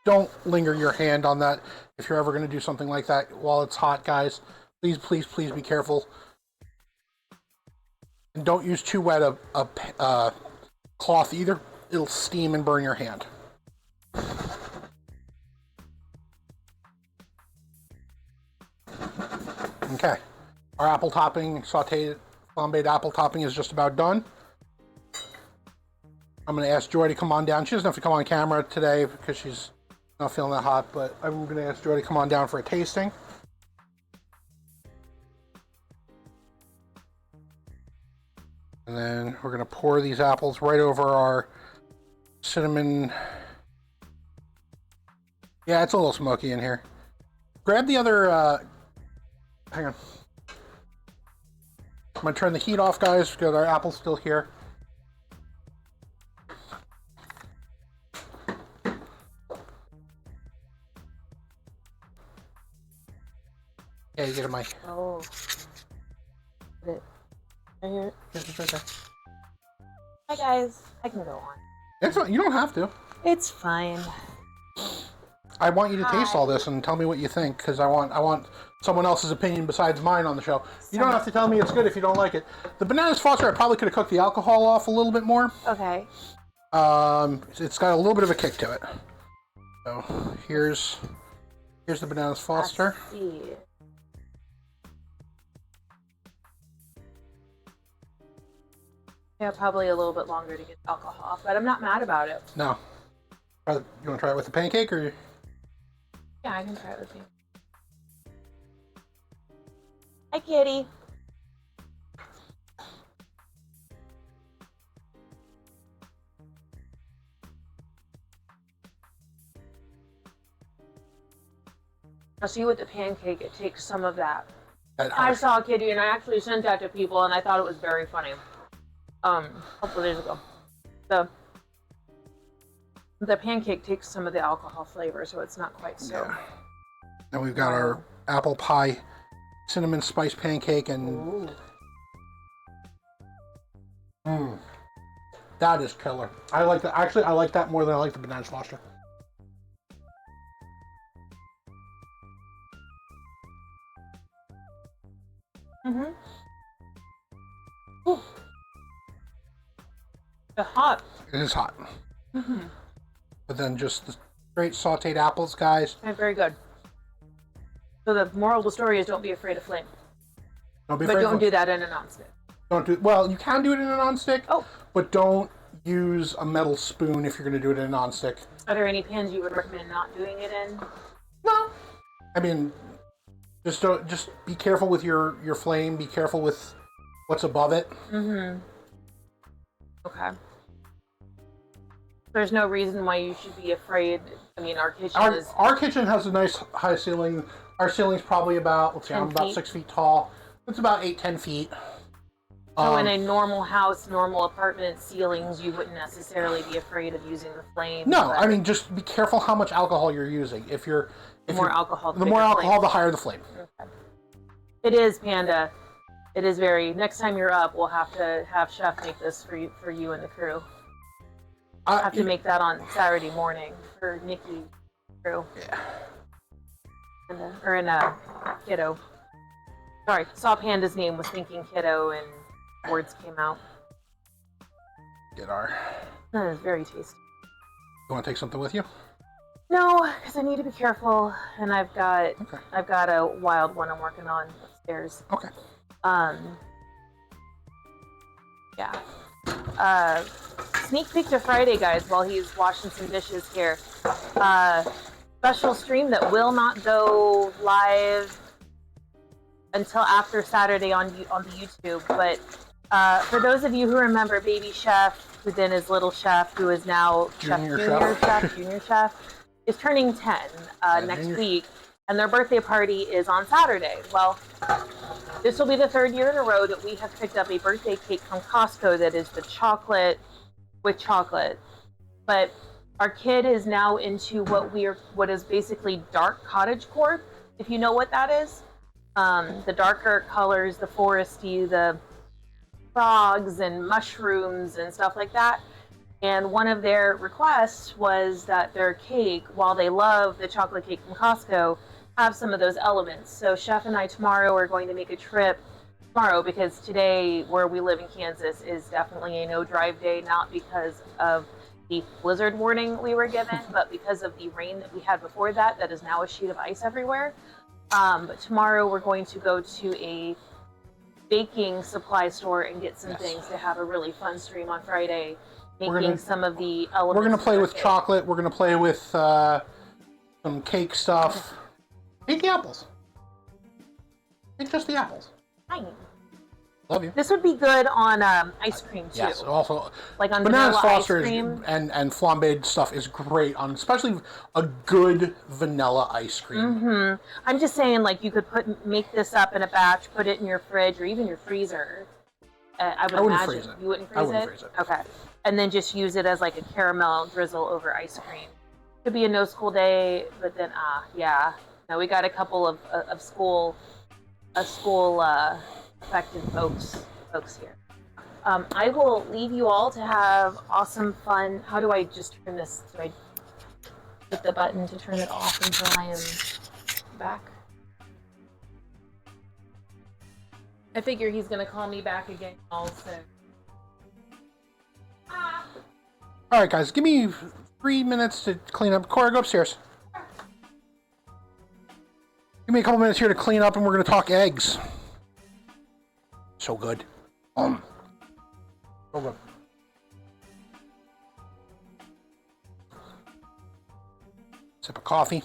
Don't linger your hand on that if you're ever gonna do something like that while it's hot, guys. Please, please, please be careful. And don't use too wet a cloth either. It'll steam and burn your hand. Okay, our apple topping, sauteed flambéed apple topping is just about done. I'm going to ask Joy to come on down. She doesn't have to come on camera today because she's not feeling that hot, but I'm going to ask Joy to come on down for a tasting. And then we're going to pour these apples right over our cinnamon. Yeah, it's a little smoky in here. Grab the other, hang on. I'm going to turn the heat off, guys, because our apple's still here. Yeah, you get a mic. Oh. Put it right here. Yeah, it's right there. Hi guys. I can go on. It's not, you don't have to. It's fine. I want you to taste Hi. all this and tell me what you think, because I want someone else's opinion besides mine on the show. You don't have to tell me it's good if you don't like it. The Bananas Foster, I probably could have cooked the alcohol off a little bit more. Okay. It's got a little bit of a kick to it. So here's the Bananas Foster. I see. Yeah, probably a little bit longer to get alcohol off, but I'm not mad about it. No. You want to try it with the pancake, or? Yeah, I can try it with you. Hi, kitty. I'll see with the pancake, it takes some of that. I saw a kitty, and I actually sent that to people, and I thought it was very funny. A couple days ago. The pancake takes some of the alcohol flavor, so it's not quite so. Yeah. And we've got our apple pie, cinnamon spice pancake, and that is killer. I like that. Actually, I like that more than I like the Bananas Foster. Ooh. It's hot. It is hot. But then just the straight sauteed apples, guys. And very good. So the moral of the story is don't be afraid of flame. Don't be but afraid don't do that in a nonstick. Don't do. Well, you can do it in a nonstick. Oh. But don't use a metal spoon if you're going to do it in a nonstick. Are there any pans you would recommend not doing it in? No. I mean, just be careful with your flame. Be careful with what's above it. Okay. There's no reason why you should be afraid. I mean, our kitchen has a nice high ceiling. Our ceiling's probably about, let's see, I'm about 6 feet tall. It's about 8-10 feet. So in a normal house, normal apartment ceilings, you wouldn't necessarily be afraid of using the flame. No, I mean, just be careful how much alcohol you're using. The more alcohol, the higher the flame. Okay. It is, Panda. It is very. Next time you're up, we'll have to have Chef make this for you and the crew. I have to make that on Saturday morning for Nikki crew. Yeah. In Kiddo. Sorry, saw Panda's name, was thinking Kiddo, and words came out. Get our. That is very tasty. You want to take something with you? No, because I need to be careful, and I've got a wild one I'm working on upstairs. Okay. Yeah. Sneak peek to Friday, guys, while he's washing some dishes here. Special stream that will not go live until after Saturday on the YouTube. But for those of you who remember Baby Chef, who then is Little Chef, who is now Junior Chef, is turning 10 next week, and their birthday party is on Saturday. Well, this will be the third year in a row that we have picked up a birthday cake from Costco that is the chocolate with chocolate. But our kid is now into what is basically dark cottagecore, if you know what that is. The darker colors, the foresty, the frogs and mushrooms and stuff like that. And one of their requests was that their cake, while they love the chocolate cake from Costco, have some of those elements. So Chef and I tomorrow are going to make a trip tomorrow, because today, where we live in Kansas, is definitely a no drive day, not because of the blizzard warning we were given, but because of the rain that we had before that is now a sheet of ice everywhere. But tomorrow we're going to go to a baking supply store and get some things to have a really fun stream on Friday, making some of the elements. We're going to play with chocolate. We're going to play with some cake stuff. Eat the apples. Eat just the apples. Fine. Love you. This would be good on ice cream too. Yes, also like on Bananas vanilla Foster ice cream. and flambéed stuff is great on, especially a good vanilla ice cream. I'm just saying, like, you could make this up in a batch, put it in your fridge or even your freezer. I wouldn't freeze it. You wouldn't freeze it? I wouldn't freeze it. Okay. And then just use it as like a caramel drizzle over ice cream. Could be a no school day, but then yeah. No, we got a couple of school school affected folks here. I will leave you all to have awesome fun. How do I just turn this? Do I hit the button to turn it off until I am back? I figure he's gonna call me back again also. All right, guys, give me 3 minutes to clean up. Cora, go upstairs. Give me a couple minutes here to clean up, and we're gonna talk eggs. So good. So good. Sip of coffee.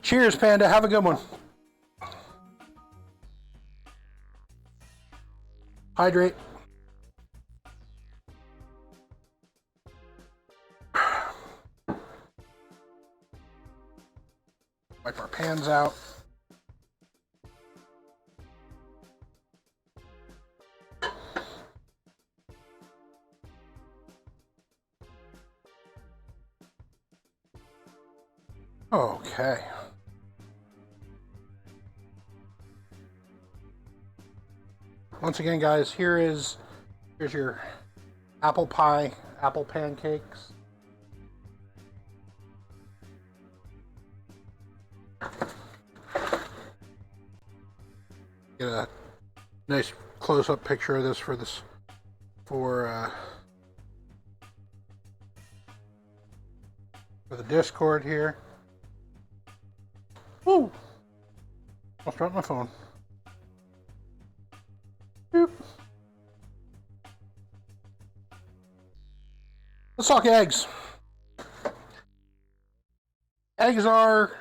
Cheers, Panda. Have a good one. Hydrate. Wipe our pans out. Okay. Once again, guys, here's your apple pie, apple pancakes. Get a nice close-up picture of this for the Discord here. Woo! Almost dropped my phone. Boop. Let's talk eggs. Eggs are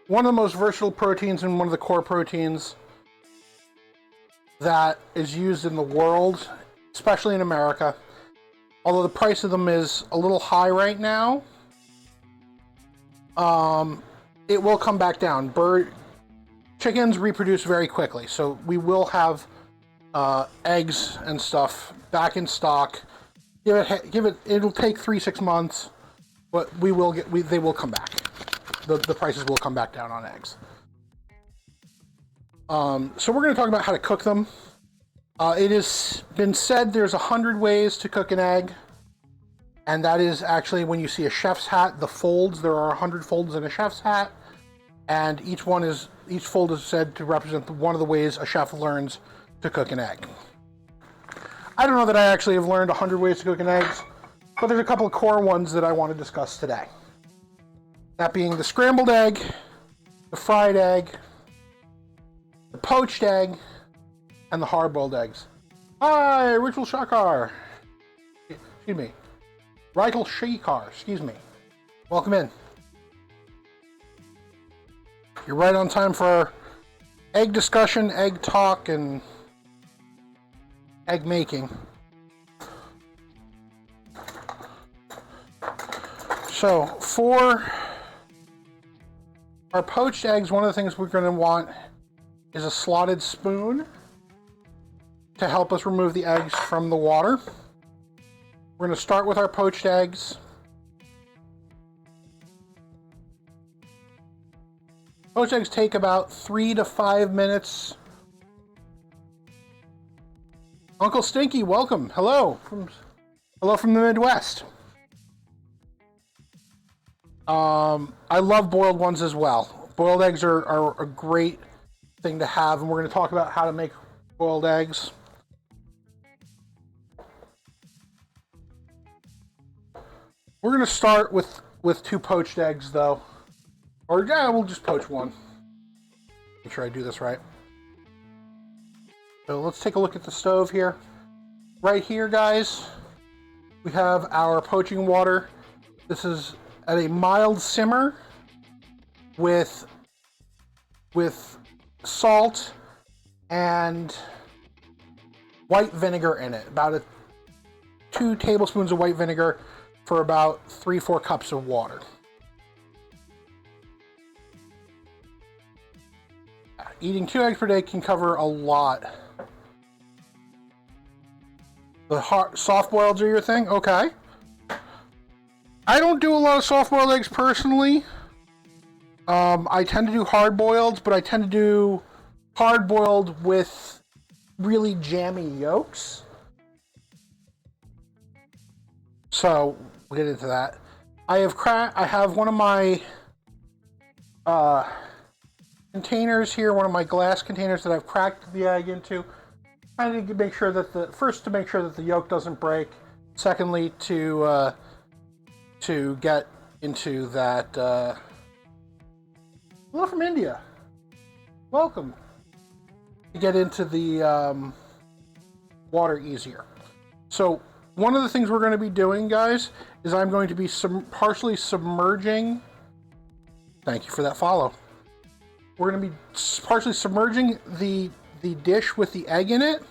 one of the most versatile proteins and one of the core proteins that is used in the world, especially in America. Although the price of them is a little high right now, it will come back down. Chickens reproduce very quickly, so we will have eggs and stuff back in stock. It'll take 3-6 months, but they will come back. The prices will come back down on eggs. So we're going to talk about how to cook them. It has been said there's 100 ways to cook an egg, and that is actually when you see a chef's hat, the folds. There are 100 folds in a chef's hat, and each fold is said to represent one of the ways a chef learns to cook an egg. I don't know that I actually have learned 100 ways to cook an egg, but there's a couple of core ones that I want to discuss today. That being the scrambled egg, the fried egg, the poached egg, and the hard-boiled eggs. Hi, Ritual Shakar. Excuse me. Ritual Shakar, excuse me. Welcome in. You're right on time for our egg discussion, egg talk, and egg making. So, for our poached eggs, one of the things we're going to want is a slotted spoon to help us remove the eggs from the water. We're going to start with our poached eggs. Poached eggs take about 3 to 5 minutes. Uncle Stinky, welcome. Hello from the Midwest. I love boiled ones as well. Boiled eggs are a great thing to have, and we're going to talk about how to make boiled eggs. We're going to start with 2 poached eggs, though. Or, yeah, we'll just poach one. Make sure I do this right. So let's take a look at the stove here. Right here, guys, we have our poaching water. This is at a mild simmer with salt and white vinegar in it. About 2 tablespoons of white vinegar for about 3-4 cups of water. Eating 2 eggs per day can cover a lot. The soft boileds are your thing? Okay. I don't do a lot of soft-boiled eggs personally. I tend to do hard-boiled, but I tend to do hard-boiled with really jammy yolks. So we'll get into that. I have one of my containers here, one of my glass containers that I've cracked the egg into. I need to make sure that to make sure that the yolk doesn't break. Secondly, to get into that. Hello from India. Welcome. To get into the water easier. So one of the things we're going to be doing, guys, is I'm going to be partially submerging. Thank you for that follow. We're going to be partially submerging the dish with the egg in it,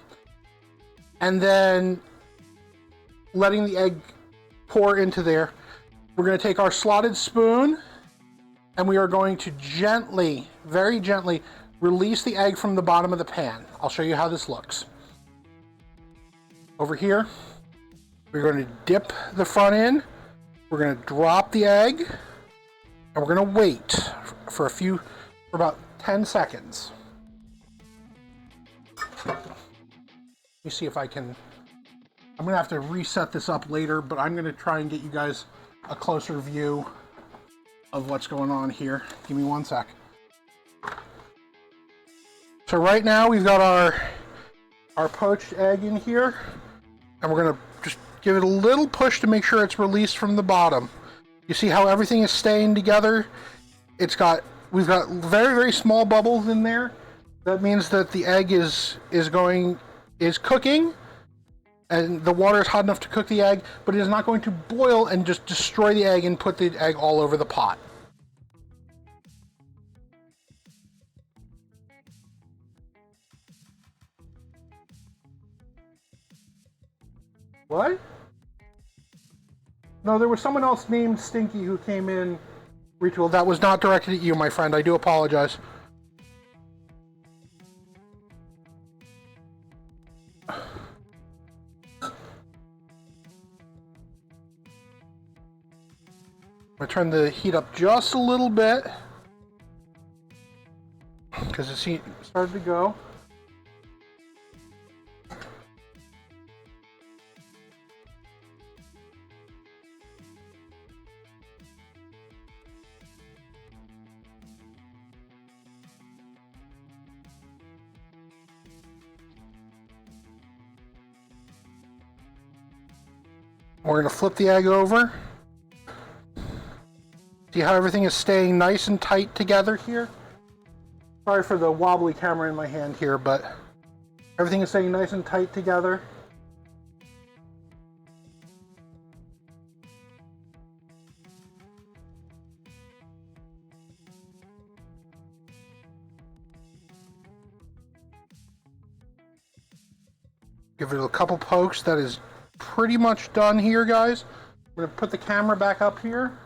and then letting the egg pour into there. We're going to take our slotted spoon, and we are going to gently, very gently, release the egg from the bottom of the pan. I'll show you how this looks. Over here, we're going to dip the front in, we're going to drop the egg, and we're going to wait for about 10 seconds. Let me see if I can. I'm going to have to reset this up later, but I'm going to try and get you guys a closer view of what's going on here. Give me one sec. So right now we've got our poached egg in here, and we're going to just give it a little push to make sure it's released from the bottom. You see how everything is staying together? We've got very, very small bubbles in there. That means that the egg is cooking, and the water is hot enough to cook the egg, but it is not going to boil and just destroy the egg and put the egg all over the pot. What? No, there was someone else named Stinky who came in. Retool. That was not directed at you, my friend. I do apologize. I'm going to turn the heat up just a little bit because it's started to go. We're going to flip the egg over. See how everything is staying nice and tight together here? Sorry for the wobbly camera in my hand here, but everything is staying nice and tight together. Give it a couple pokes. That is pretty much done here, guys. We're going to put the camera back up here.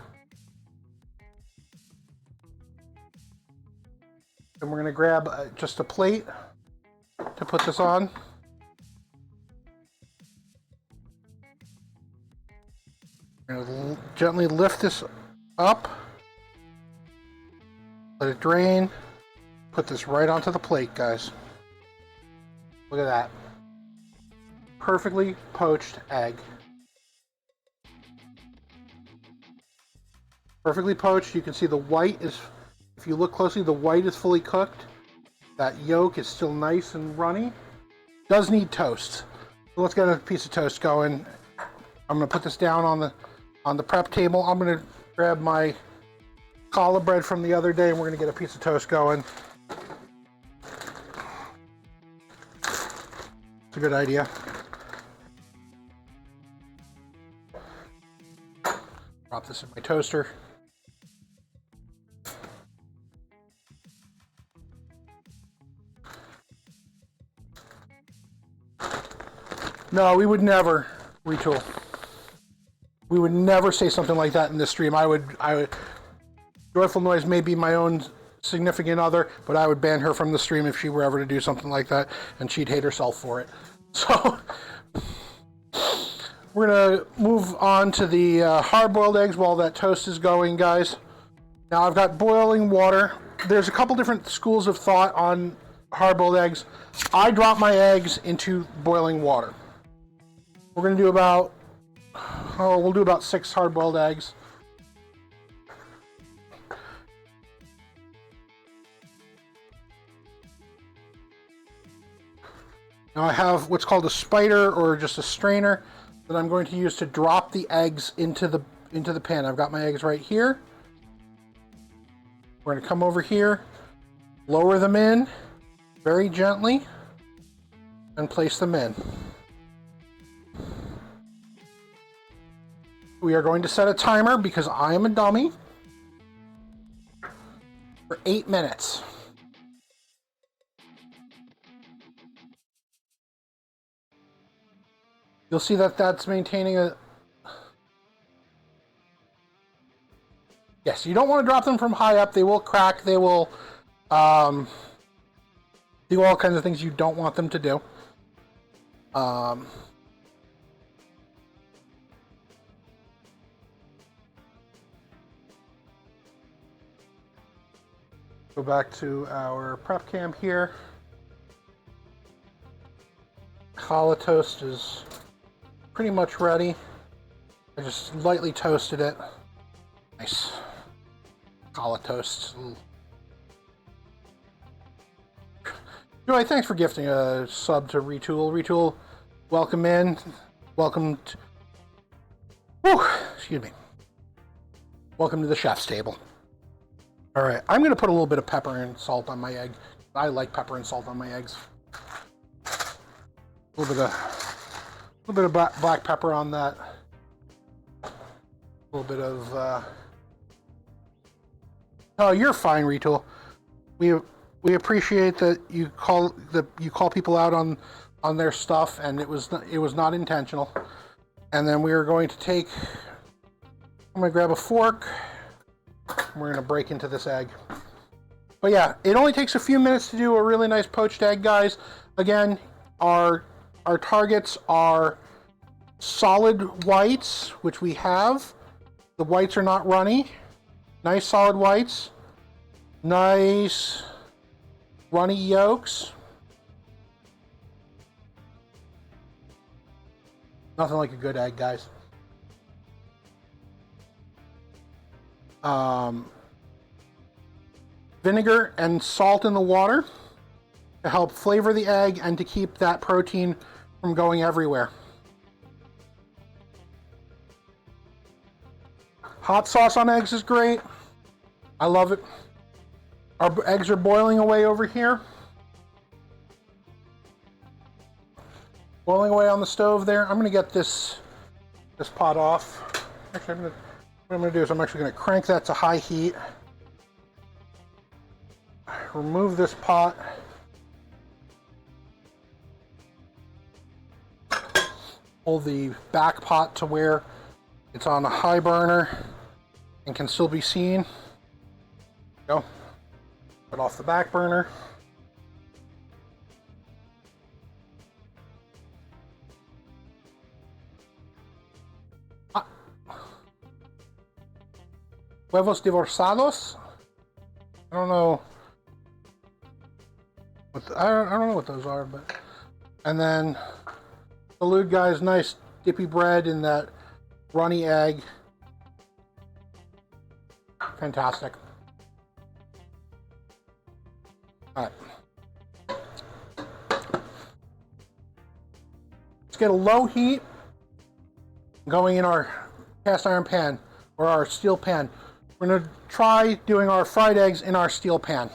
And we're going to grab just a plate to put this on. We're going to gently lift this up. Let it drain. Put this right onto the plate, guys. Look at that. Perfectly poached egg. Perfectly poached. You can see the white is, if you look closely, the white is fully cooked. That yolk is still nice and runny. Does need toast. So let's get a piece of toast going. I'm going to put this down on the prep table. I'm going to grab my challah bread from the other day, and we're going to get a piece of toast going. It's a good idea. Drop this in my toaster. No, we would never retool. We would never say something like that in this stream. I would. Joyful Noise may be my own significant other, but I would ban her from the stream if she were ever to do something like that, and she'd hate herself for it. So, we're gonna move on to the hard-boiled eggs while that toast is going, guys. Now I've got boiling water. There's a couple different schools of thought on hard-boiled eggs. I drop my eggs into boiling water. We're gonna do about, we'll do about 6 hard-boiled eggs. Now I have what's called a spider or just a strainer that I'm going to use to drop the eggs into the pan. I've got my eggs right here. We're going to come over here, lower them in very gently, and place them in. We are going to set a timer because I am a dummy for 8 minutes. You'll see that that's maintaining a... Yes, you don't want to drop them from high up. They will crack. They will do all kinds of things you don't want them to do. Go back to our prep cam here. Challah toast is pretty much ready. I just lightly toasted it. Nice. Challah toast. Joy, thanks for gifting a sub to Retool. Retool, welcome in. Welcome to... Whew, excuse me. Welcome to the chef's table. Alright, I'm going to put a little bit of pepper and salt on my egg. I like pepper and salt on my eggs. A little bit of black pepper on that. A little bit of... Oh, you're fine, Retool. We appreciate that you call people out on their stuff, and it was not intentional. And then we are going to take... I'm going to grab a fork. And we're going to break into this egg. But yeah, it only takes a few minutes to do a really nice poached egg, guys. Again, our targets are solid whites, which we have. The whites are not runny. Nice solid whites. Nice runny yolks. Nothing like a good egg, guys. Vinegar and salt in the water to help flavor the egg and to keep that protein from going everywhere. Hot sauce on eggs is great. I love it. Our eggs are boiling away over here. Boiling away on the stove there. I'm going to get this pot off. Actually, what I'm going to do is I'm actually going to crank that to high heat. Remove this pot. Hold the back pot to where it's on a high burner and can still be seen. Go. Put off the back burner. Huevos divorciados. I don't know. I don't know what those are, but. And then salud, guys. Nice dippy bread in that runny egg. Fantastic. All right. Let's get a low heat going in our cast iron pan or our steel pan. We're going to try doing our fried eggs in our steel pan.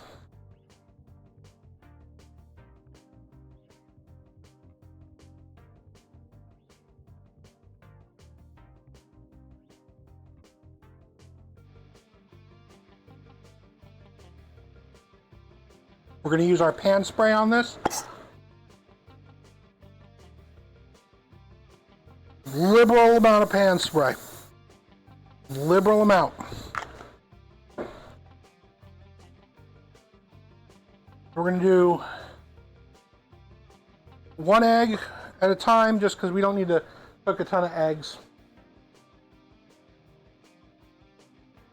We're going to use our pan spray on this. Liberal amount of pan spray. Liberal amount. We're going to do one egg at a time just because we don't need to Cook a ton of eggs.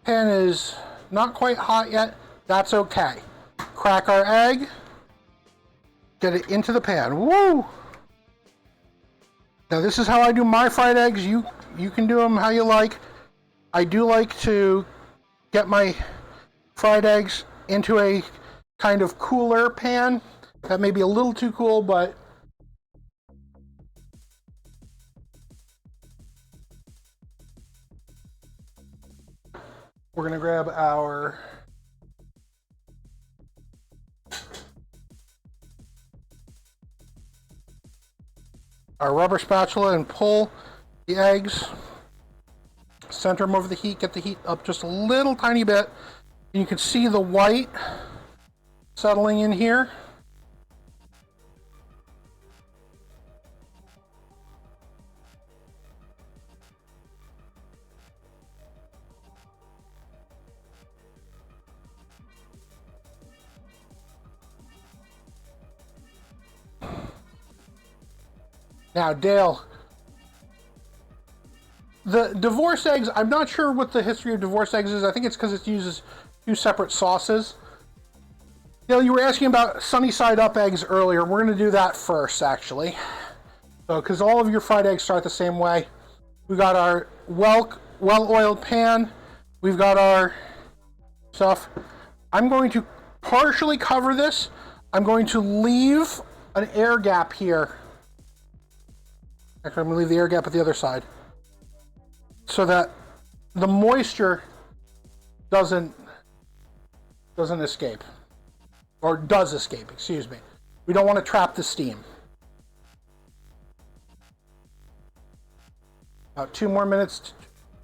Pan is not quite hot yet. That's okay. Crack our egg. Get it into the pan. Woo! Now this is how I do my fried eggs. You can do them how you like. I do like to get my fried eggs into a kind of cooler pan. That may be a little too cool, but we're gonna grab our rubber spatula and pull the eggs, center them over the heat, get the heat up just a little tiny bit, and you can see the white settling in here. Now, Dale, the divorce eggs, I'm not sure what the history of divorce eggs is. I think it's because it uses 2 separate sauces. Dale, you were asking about sunny side up eggs earlier. We're going to do that first, actually. So, because all of your fried eggs start the same way. We got our well-oiled pan. We've got our stuff. I'm going to partially cover this. I'm going to leave an air gap here. Actually, I'm going to leave the air gap at the other side so that the moisture doesn't escape, or does escape, excuse me. We don't want to trap the steam. About 2 more minutes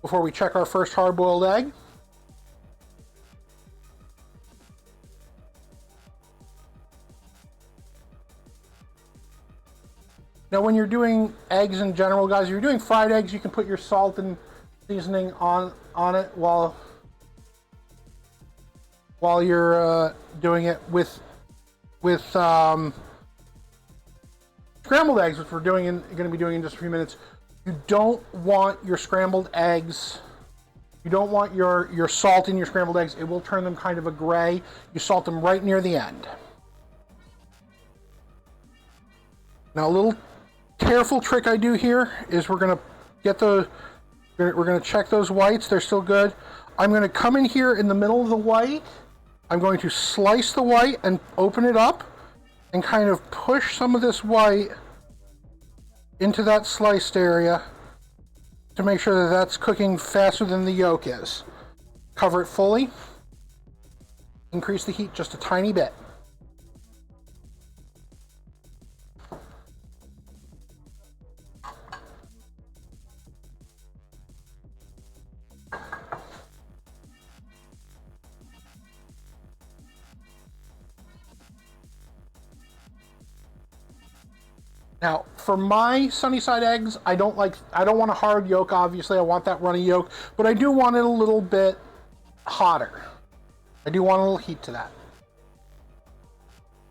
before we check our first hard-boiled egg. Now, when you're doing eggs in general, guys, if you're doing fried eggs, you can put your salt and seasoning on it while you're doing it with scrambled eggs, which we're going to be doing in just a few minutes. You don't want your scrambled eggs. You don't want your salt in your scrambled eggs. It will turn them kind of a gray. You salt them right near the end. Now, a little careful trick I do here is we're going to check those whites. They're still good. I'm going to come in here in the middle of the white. I'm going to slice the white and open it up and kind of push some of this white into that sliced area to make sure that that's cooking faster than the yolk is. Cover it fully. Increase the heat just a tiny bit. Now, for my sunny side eggs, I don't want a hard yolk, obviously. I want that runny yolk, but I do want it a little bit hotter. I do want a little heat to that.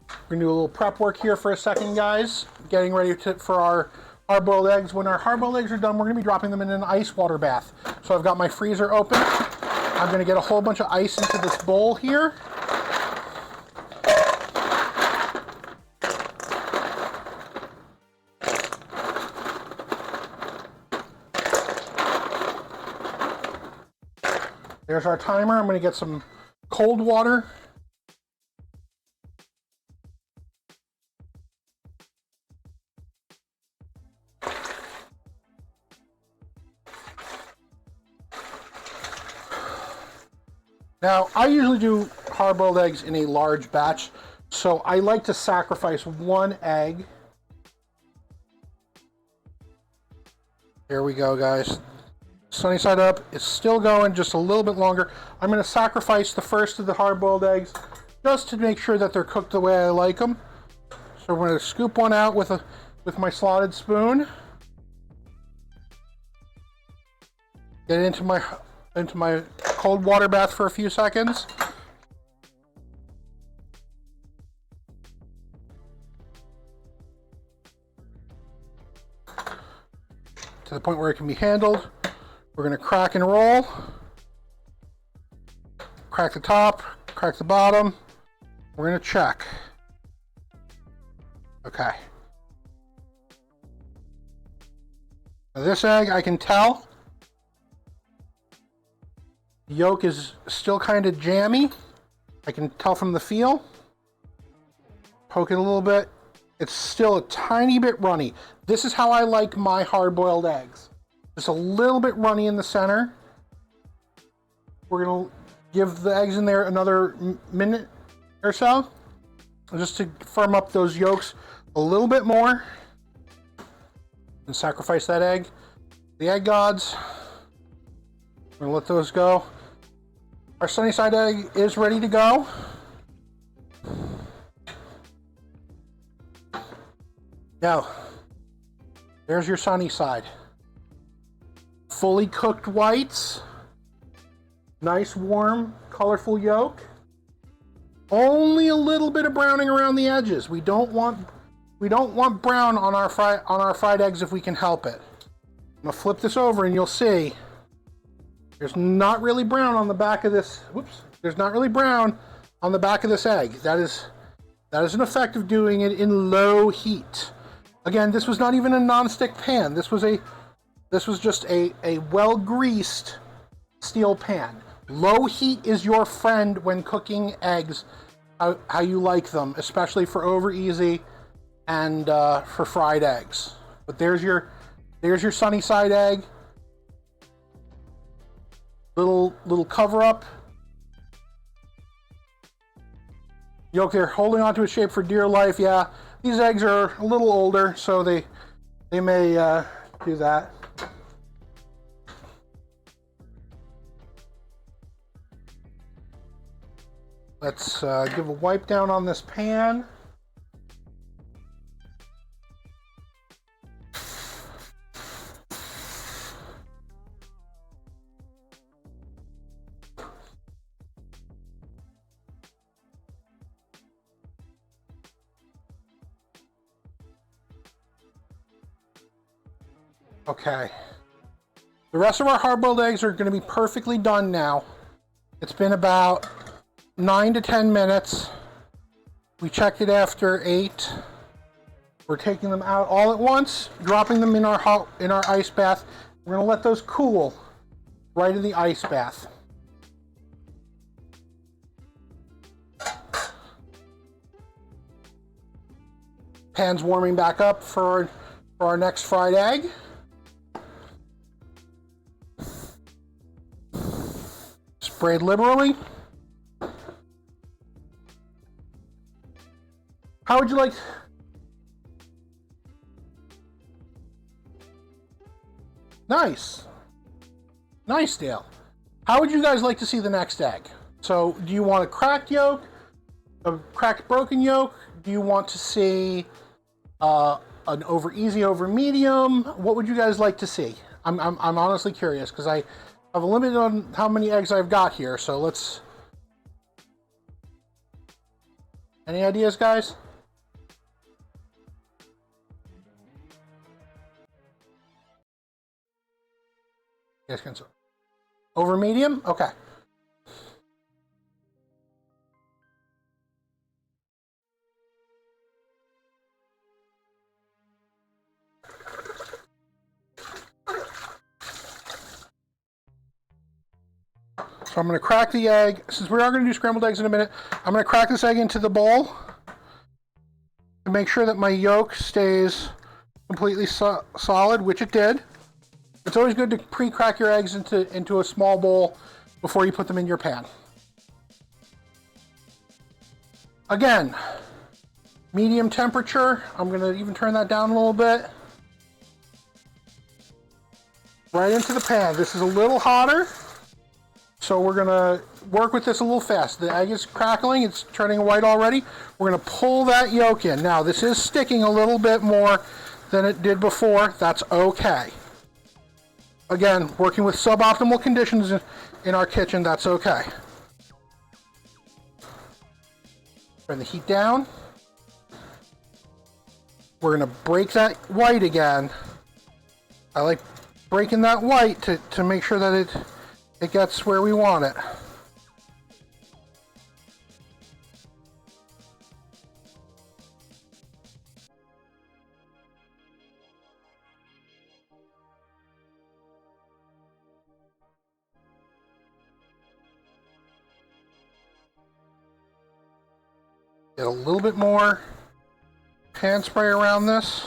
We're gonna do a little prep work here for a second, guys. Getting ready for our hard-boiled eggs. When our hard-boiled eggs are done, we're gonna be dropping them in an ice water bath. So I've got my freezer open. I'm gonna get a whole bunch of ice into this bowl here. There's our timer. I'm going to get some cold water. Now, I usually do hard-boiled eggs in a large batch, so I like to sacrifice 1 egg. There we go, guys. Sunny side up, it's still going just a little bit longer. I'm going to sacrifice the first of the hard-boiled eggs just to make sure that they're cooked the way I like them. So we're going to scoop one out with my slotted spoon. Get it into my cold water bath for a few seconds. to the point where it can be handled. We're going to crack and roll. Crack the top, crack the bottom. We're going to check. Okay. Now this egg, I can tell the yolk is still kind of jammy. I can tell from the feel. Poke it a little bit. It's still a tiny bit runny. This is how I like my hard-boiled eggs. Just a little bit runny in the center. We're going to give the eggs in there another minute or so, just to firm up those yolks a little bit more. And sacrifice that egg. The egg gods. We're going to let those go. Our sunny side egg is ready to go. Now, there's your sunny side. Fully cooked whites. Nice, warm, colorful yolk. Only a little bit of browning around the edges. We don't want brown on our fried eggs if we can help it. I'm gonna flip this over and you'll see there's not really brown on the back of this. Whoops. There's not really brown on the back of this egg. That is an effect of doing it in low heat. Again, this was not even a non-stick pan. This was just a well-greased steel pan. Low heat is your friend when cooking eggs how you like them, especially for over easy and for fried eggs. But there's your sunny side egg. Little cover up. Yolk there holding onto its shape for dear life. Yeah, these eggs are a little older, so they may do that. Let's give a wipe down on this pan. Okay. The rest of our hard-boiled eggs are going to be perfectly done now. It's been about 9 to 10 minutes. We checked it after 8. We're taking them out all at once, dropping them in our ice bath. We're going to let those cool right in the ice bath. Pan's warming back up for our next fried egg. Sprayed liberally. How would you like? Nice. Nice, Dale. How would you guys like to see the next egg? So, do you want a cracked yolk? A cracked broken yolk? Do you want to see an over easy, over medium? What would you guys like to see? I'm honestly curious because I have a limit on how many eggs I've got here, so let's... Any ideas, guys? Yes, can so. Over medium? Okay. So I'm going to crack the egg. Since we are going to do scrambled eggs in a minute, I'm going to crack this egg into the bowl to make sure that my yolk stays completely solid, which it did. It's always good to pre-crack your eggs into a small bowl before you put them in your pan. Again, medium temperature. I'm going to even turn that down a little bit. Right into the pan. This is a little hotter. So we're going to work with this a little fast. The egg is crackling. It's turning white already. We're going to pull that yolk in. Now, this is sticking a little bit more than it did before. That's okay. Again, working with suboptimal conditions in our kitchen, that's okay. Turn the heat down. We're going to break that white again. I like breaking that white to make sure that it gets where we want it. Get a little bit more pan spray around this,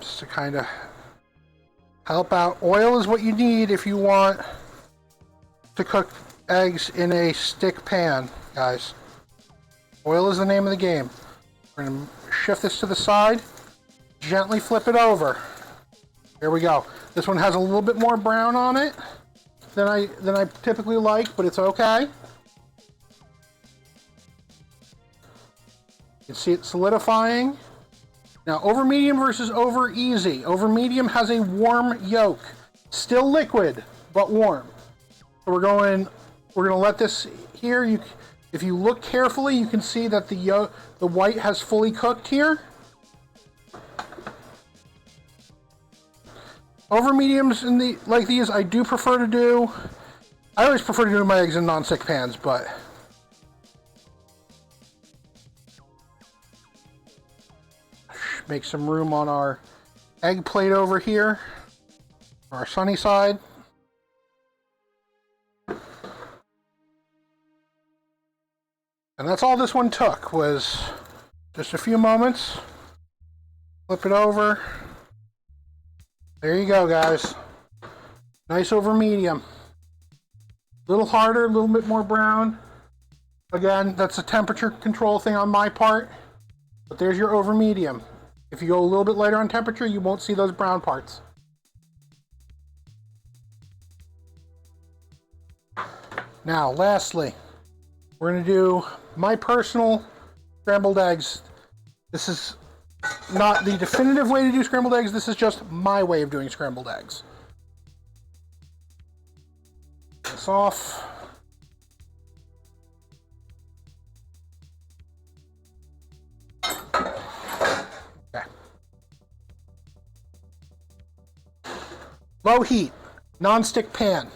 just to kind of help out. Oil is what you need if you want to cook eggs in a stick pan, guys. Oil is the name of the game. We're going to shift this to the side, gently flip it over. There we go. This one has a little bit more brown on it than I typically like, but it's okay. You can see it solidifying. Now, over medium versus over easy. Over medium has a warm yolk. Still liquid, but warm. So we're going to let this here. If you look carefully, you can see that the white has fully cooked here. Over mediums like these, I do prefer to do. I always prefer to do my eggs in non-stick pans, but make some room on our egg plate over here, our sunny side. And that's all this one took, was just a few moments. Flip it over. There you go, guys. Nice over medium. A little harder, a little bit more brown. Again, that's a temperature control thing on my part. But there's your over medium. If you go a little bit lighter on temperature, you won't see those brown parts. Now, lastly, we're going to do my personal scrambled eggs. This is not the definitive way to do scrambled eggs. This is just my way of doing scrambled eggs. This off. Okay. Low heat, non-stick pan.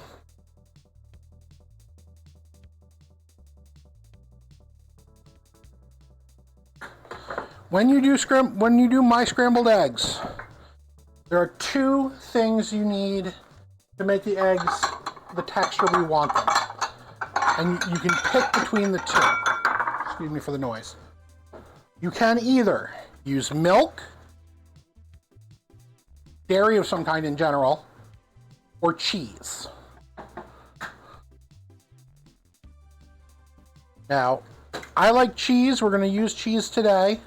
When you do my scrambled eggs, there are two things you need to make the eggs the texture we want them. And you can pick between the two. Excuse me for the noise. You can either use milk, dairy of some kind in general, or cheese. Now, I like cheese. We're going to use cheese today.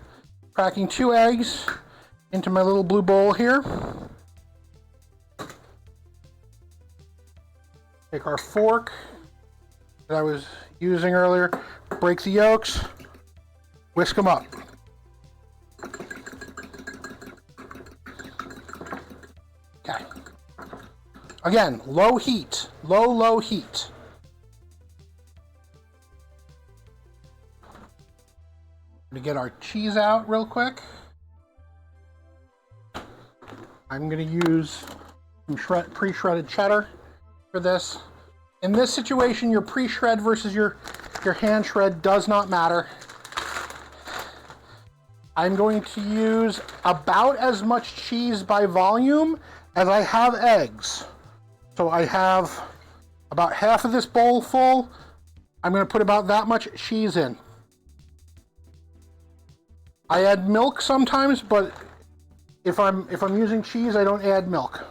Cracking 2 eggs into my little blue bowl here. Take our fork that I was using earlier, break the yolks, whisk them up. Okay. Again, low heat, low heat. To get our cheese out real quick, I'm going to use some pre-shredded cheddar for this. In this situation, your pre-shred versus your hand shred does not matter. I'm going to use about as much cheese by volume as I have eggs. So I have about half of this bowl full. I'm going to put about that much cheese in. I add milk sometimes, but if I'm using cheese, I don't add milk.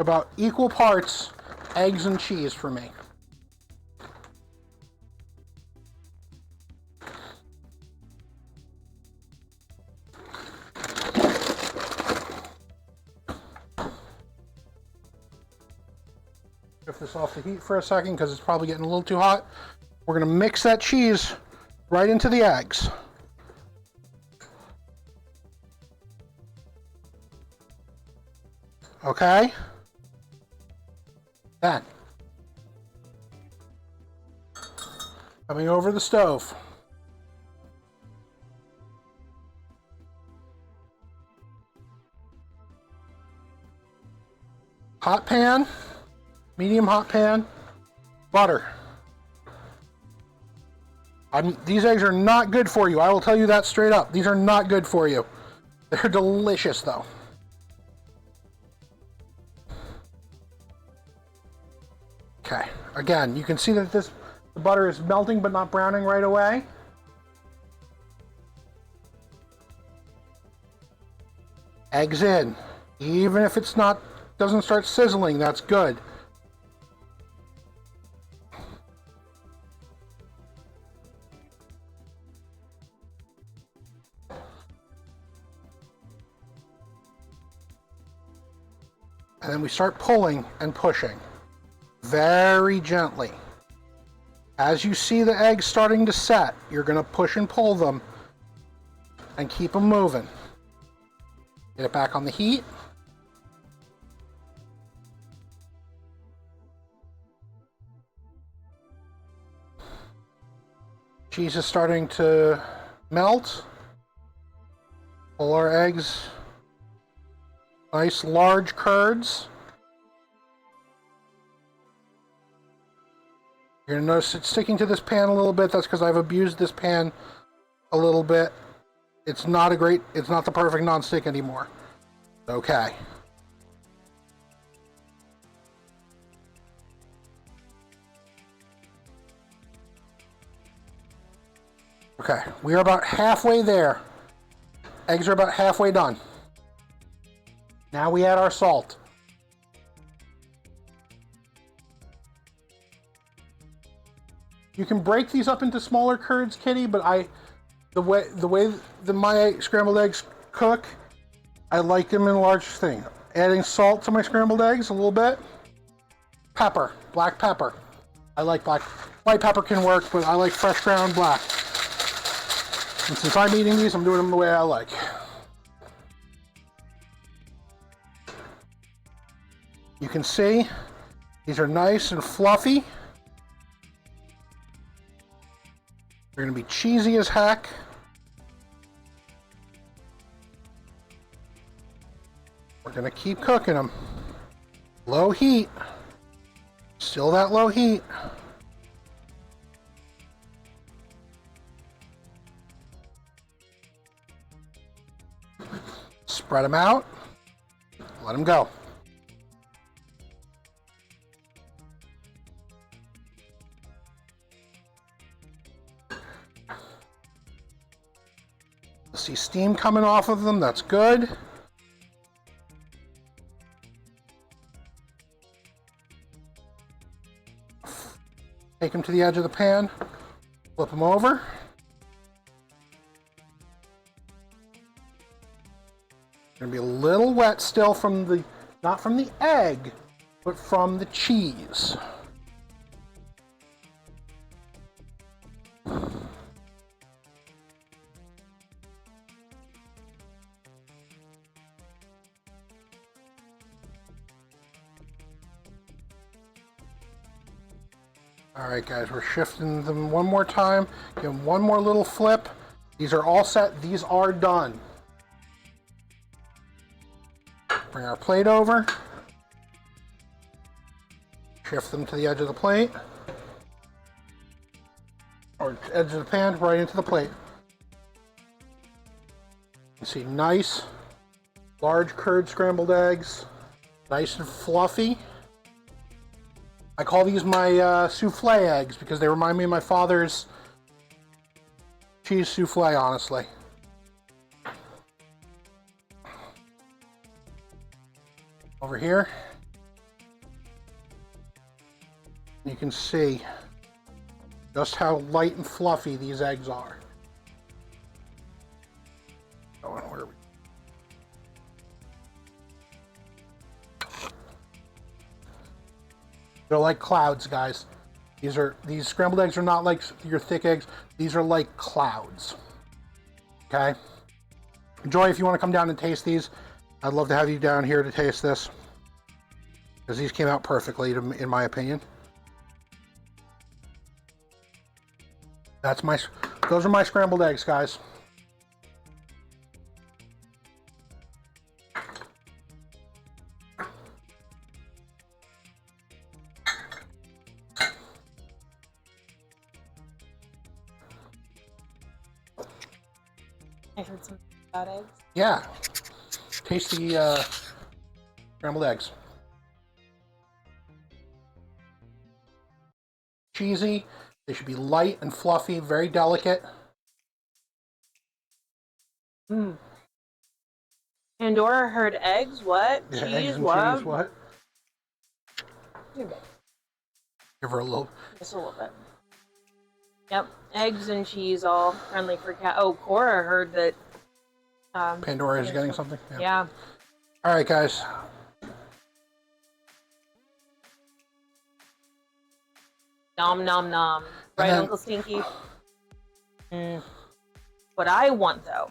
About equal parts eggs and cheese for me. Shift this off the heat for a second because it's probably getting a little too hot. We're going to mix that cheese right into the eggs. Okay? Then, coming over the stove. Hot pan, medium hot pan, butter. These eggs are not good for you. I will tell you that straight up. These are not good for you. They're delicious though. Okay, again, you can see that the butter is melting but not browning right away. Eggs in. Even if it's doesn't start sizzling, that's good. And then we start pulling and pushing very gently. As you see the eggs starting to set, you're going to push and pull them and keep them moving. Get it back on the heat. Cheese is starting to melt. Pull our eggs. Nice large curds. You're going to notice it's sticking to this pan a little bit. That's because I've abused this pan a little bit. It's not the perfect non-stick anymore. Okay. Okay, we are about halfway there. Eggs are about halfway done. Now we add our salt. You can break these up into smaller curds, Kitty, but the way that my scrambled eggs cook, I like them in a large thing. Adding salt to my scrambled eggs a little bit. Pepper, black pepper. I like white pepper can work, but I like fresh ground black. And since I'm eating these, I'm doing them the way I like. You can see these are nice and fluffy. They're going to be cheesy as heck. We're going to keep cooking them. Low heat. Still that low heat. Spread them out. Let them go. See steam coming off of them. That's good. Take them to the edge of the pan. Flip them over. Going to be a little wet still from not from the egg, but from the cheese. Alright guys, we're shifting them one more time. Give them one more little flip. These are all set. These are done. Bring our plate over. Shift them to the edge of the plate. Or edge of the pan, right into the plate. You see nice, large curd scrambled eggs. Nice and fluffy. I call these my souffle eggs because they remind me of my father's cheese souffle, honestly. Over here, you can see just how light and fluffy these eggs are. Oh, and where are we? They're like clouds, guys. These scrambled eggs are not like your thick eggs. These are like clouds. Okay? Joy, if you want to come down and taste these, I'd love to have you down here to taste this. Because these came out perfectly, in my opinion. Those are my scrambled eggs, guys. I heard something about eggs. Yeah. Tasty scrambled eggs. Cheesy. They should be light and fluffy, very delicate. Pandora heard eggs. What? Yeah, cheese? eggs and What? cheese. What? Give her a little. Just a little bit. Yep, eggs and cheese, all friendly for cat. Oh, Cora heard that. Pandora is getting something. Yeah. All right, guys. Nom nom nom. Right, then, Uncle Stinky? What I want, though.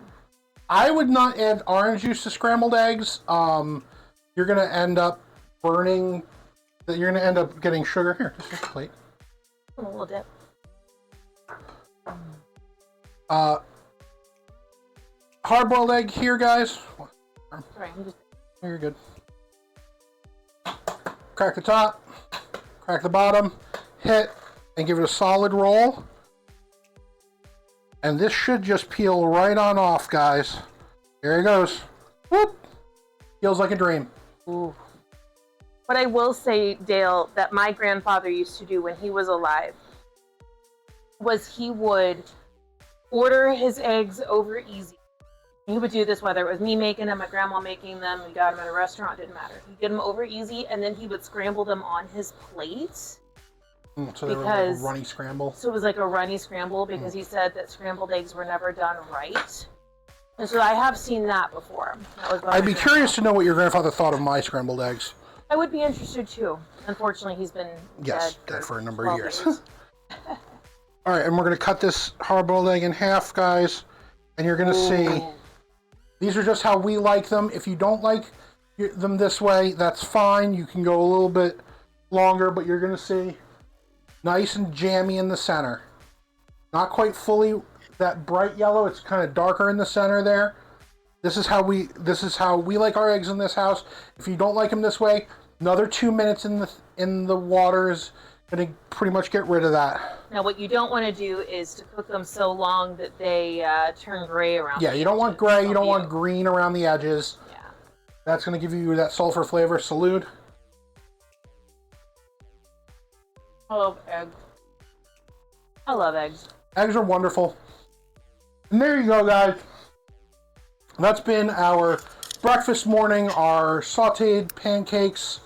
I would not add orange juice to scrambled eggs. You're going to end up burning. You're going to end up getting sugar. Here, just take a plate. A little dip. Hard-boiled egg here, guys. Sorry, I'm just... You're good. Crack the top. Crack the bottom. Hit. And give it a solid roll. And this should just peel right on off, guys. Here it goes. Whoop! Feels like a dream. Ooh. What I will say, Dale, that my grandfather used to do when he was alive was he would order his eggs over easy. He would do this whether it was me making them, my grandma making them, we got them at a restaurant, didn't matter. He'd get them over easy, and then he would scramble them on his plate. So they were like a runny scramble? So it was like a runny scramble because he said that scrambled eggs were never done right. And so I have seen that before. I'd be curious to know what your grandfather thought of my scrambled eggs. I would be interested too. Unfortunately, he's been dead for a number of years. All right, and we're going to cut this hard-boiled egg in half, guys. And you're going to see, these are just how we like them. If you don't like them this way, that's fine. You can go a little bit longer, but you're going to see nice and jammy in the center. Not quite fully that bright yellow. It's kind of darker in the center there. This is how we like our eggs in this house. If you don't like them this way, another 2 minutes in the water is going to pretty much get rid of that. Now, what you don't want to do is to cook them so long that they turn gray around. Yeah, you don't want gray. You don't want green around the edges. Yeah. That's going to give you that sulfur flavor. Salute. I love eggs. I love eggs. Eggs are wonderful. And there you go, guys. That's been our breakfast morning, our sauteed pancakes,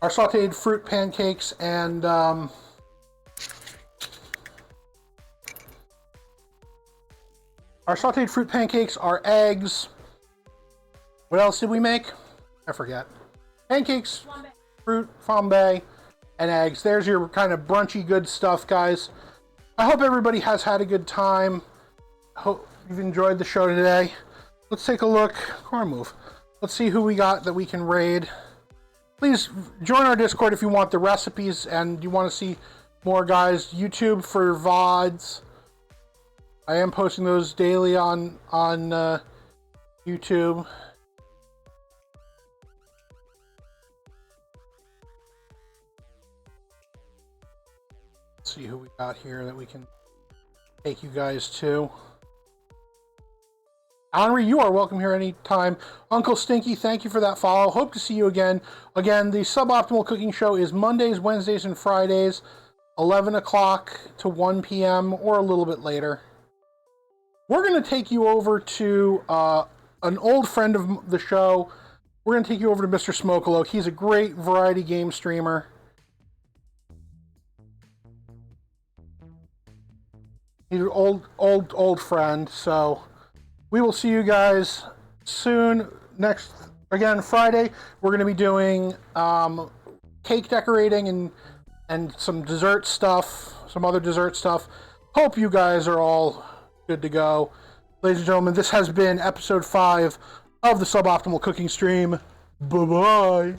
our sauteed fruit pancakes, and our sauteed fruit pancakes, our eggs. What else did we make? I forget. Pancakes, fruit, flambe, and eggs. There's your kind of brunchy good stuff, guys. I hope everybody has had a good time. Hope you've enjoyed the show today. Let's take a look. Car move. Let's see who we got that we can raid. Please join our Discord if you want the recipes and you want to see more, guys. YouTube for VODs. I am posting those daily on YouTube. Let's see who we got here that we can take you guys to. Henry, you are welcome here anytime. Uncle Stinky, thank you for that follow. Hope to see you again. Again, the Sub-Optimal Cooking Show is Mondays, Wednesdays, and Fridays, 11 o'clock to 1 p.m. or a little bit later. We're going to take you over to an old friend of the show. We're going to take you over to Mr. Smokaloke. He's a great variety game streamer. He's an old friend, so we will see you guys soon. Again, Friday, we're going to be doing cake decorating and some dessert stuff, some other dessert stuff. Hope you guys are all good to go. Ladies and gentlemen, this has been episode 5 of the Suboptimal Cooking Stream. Bye-bye.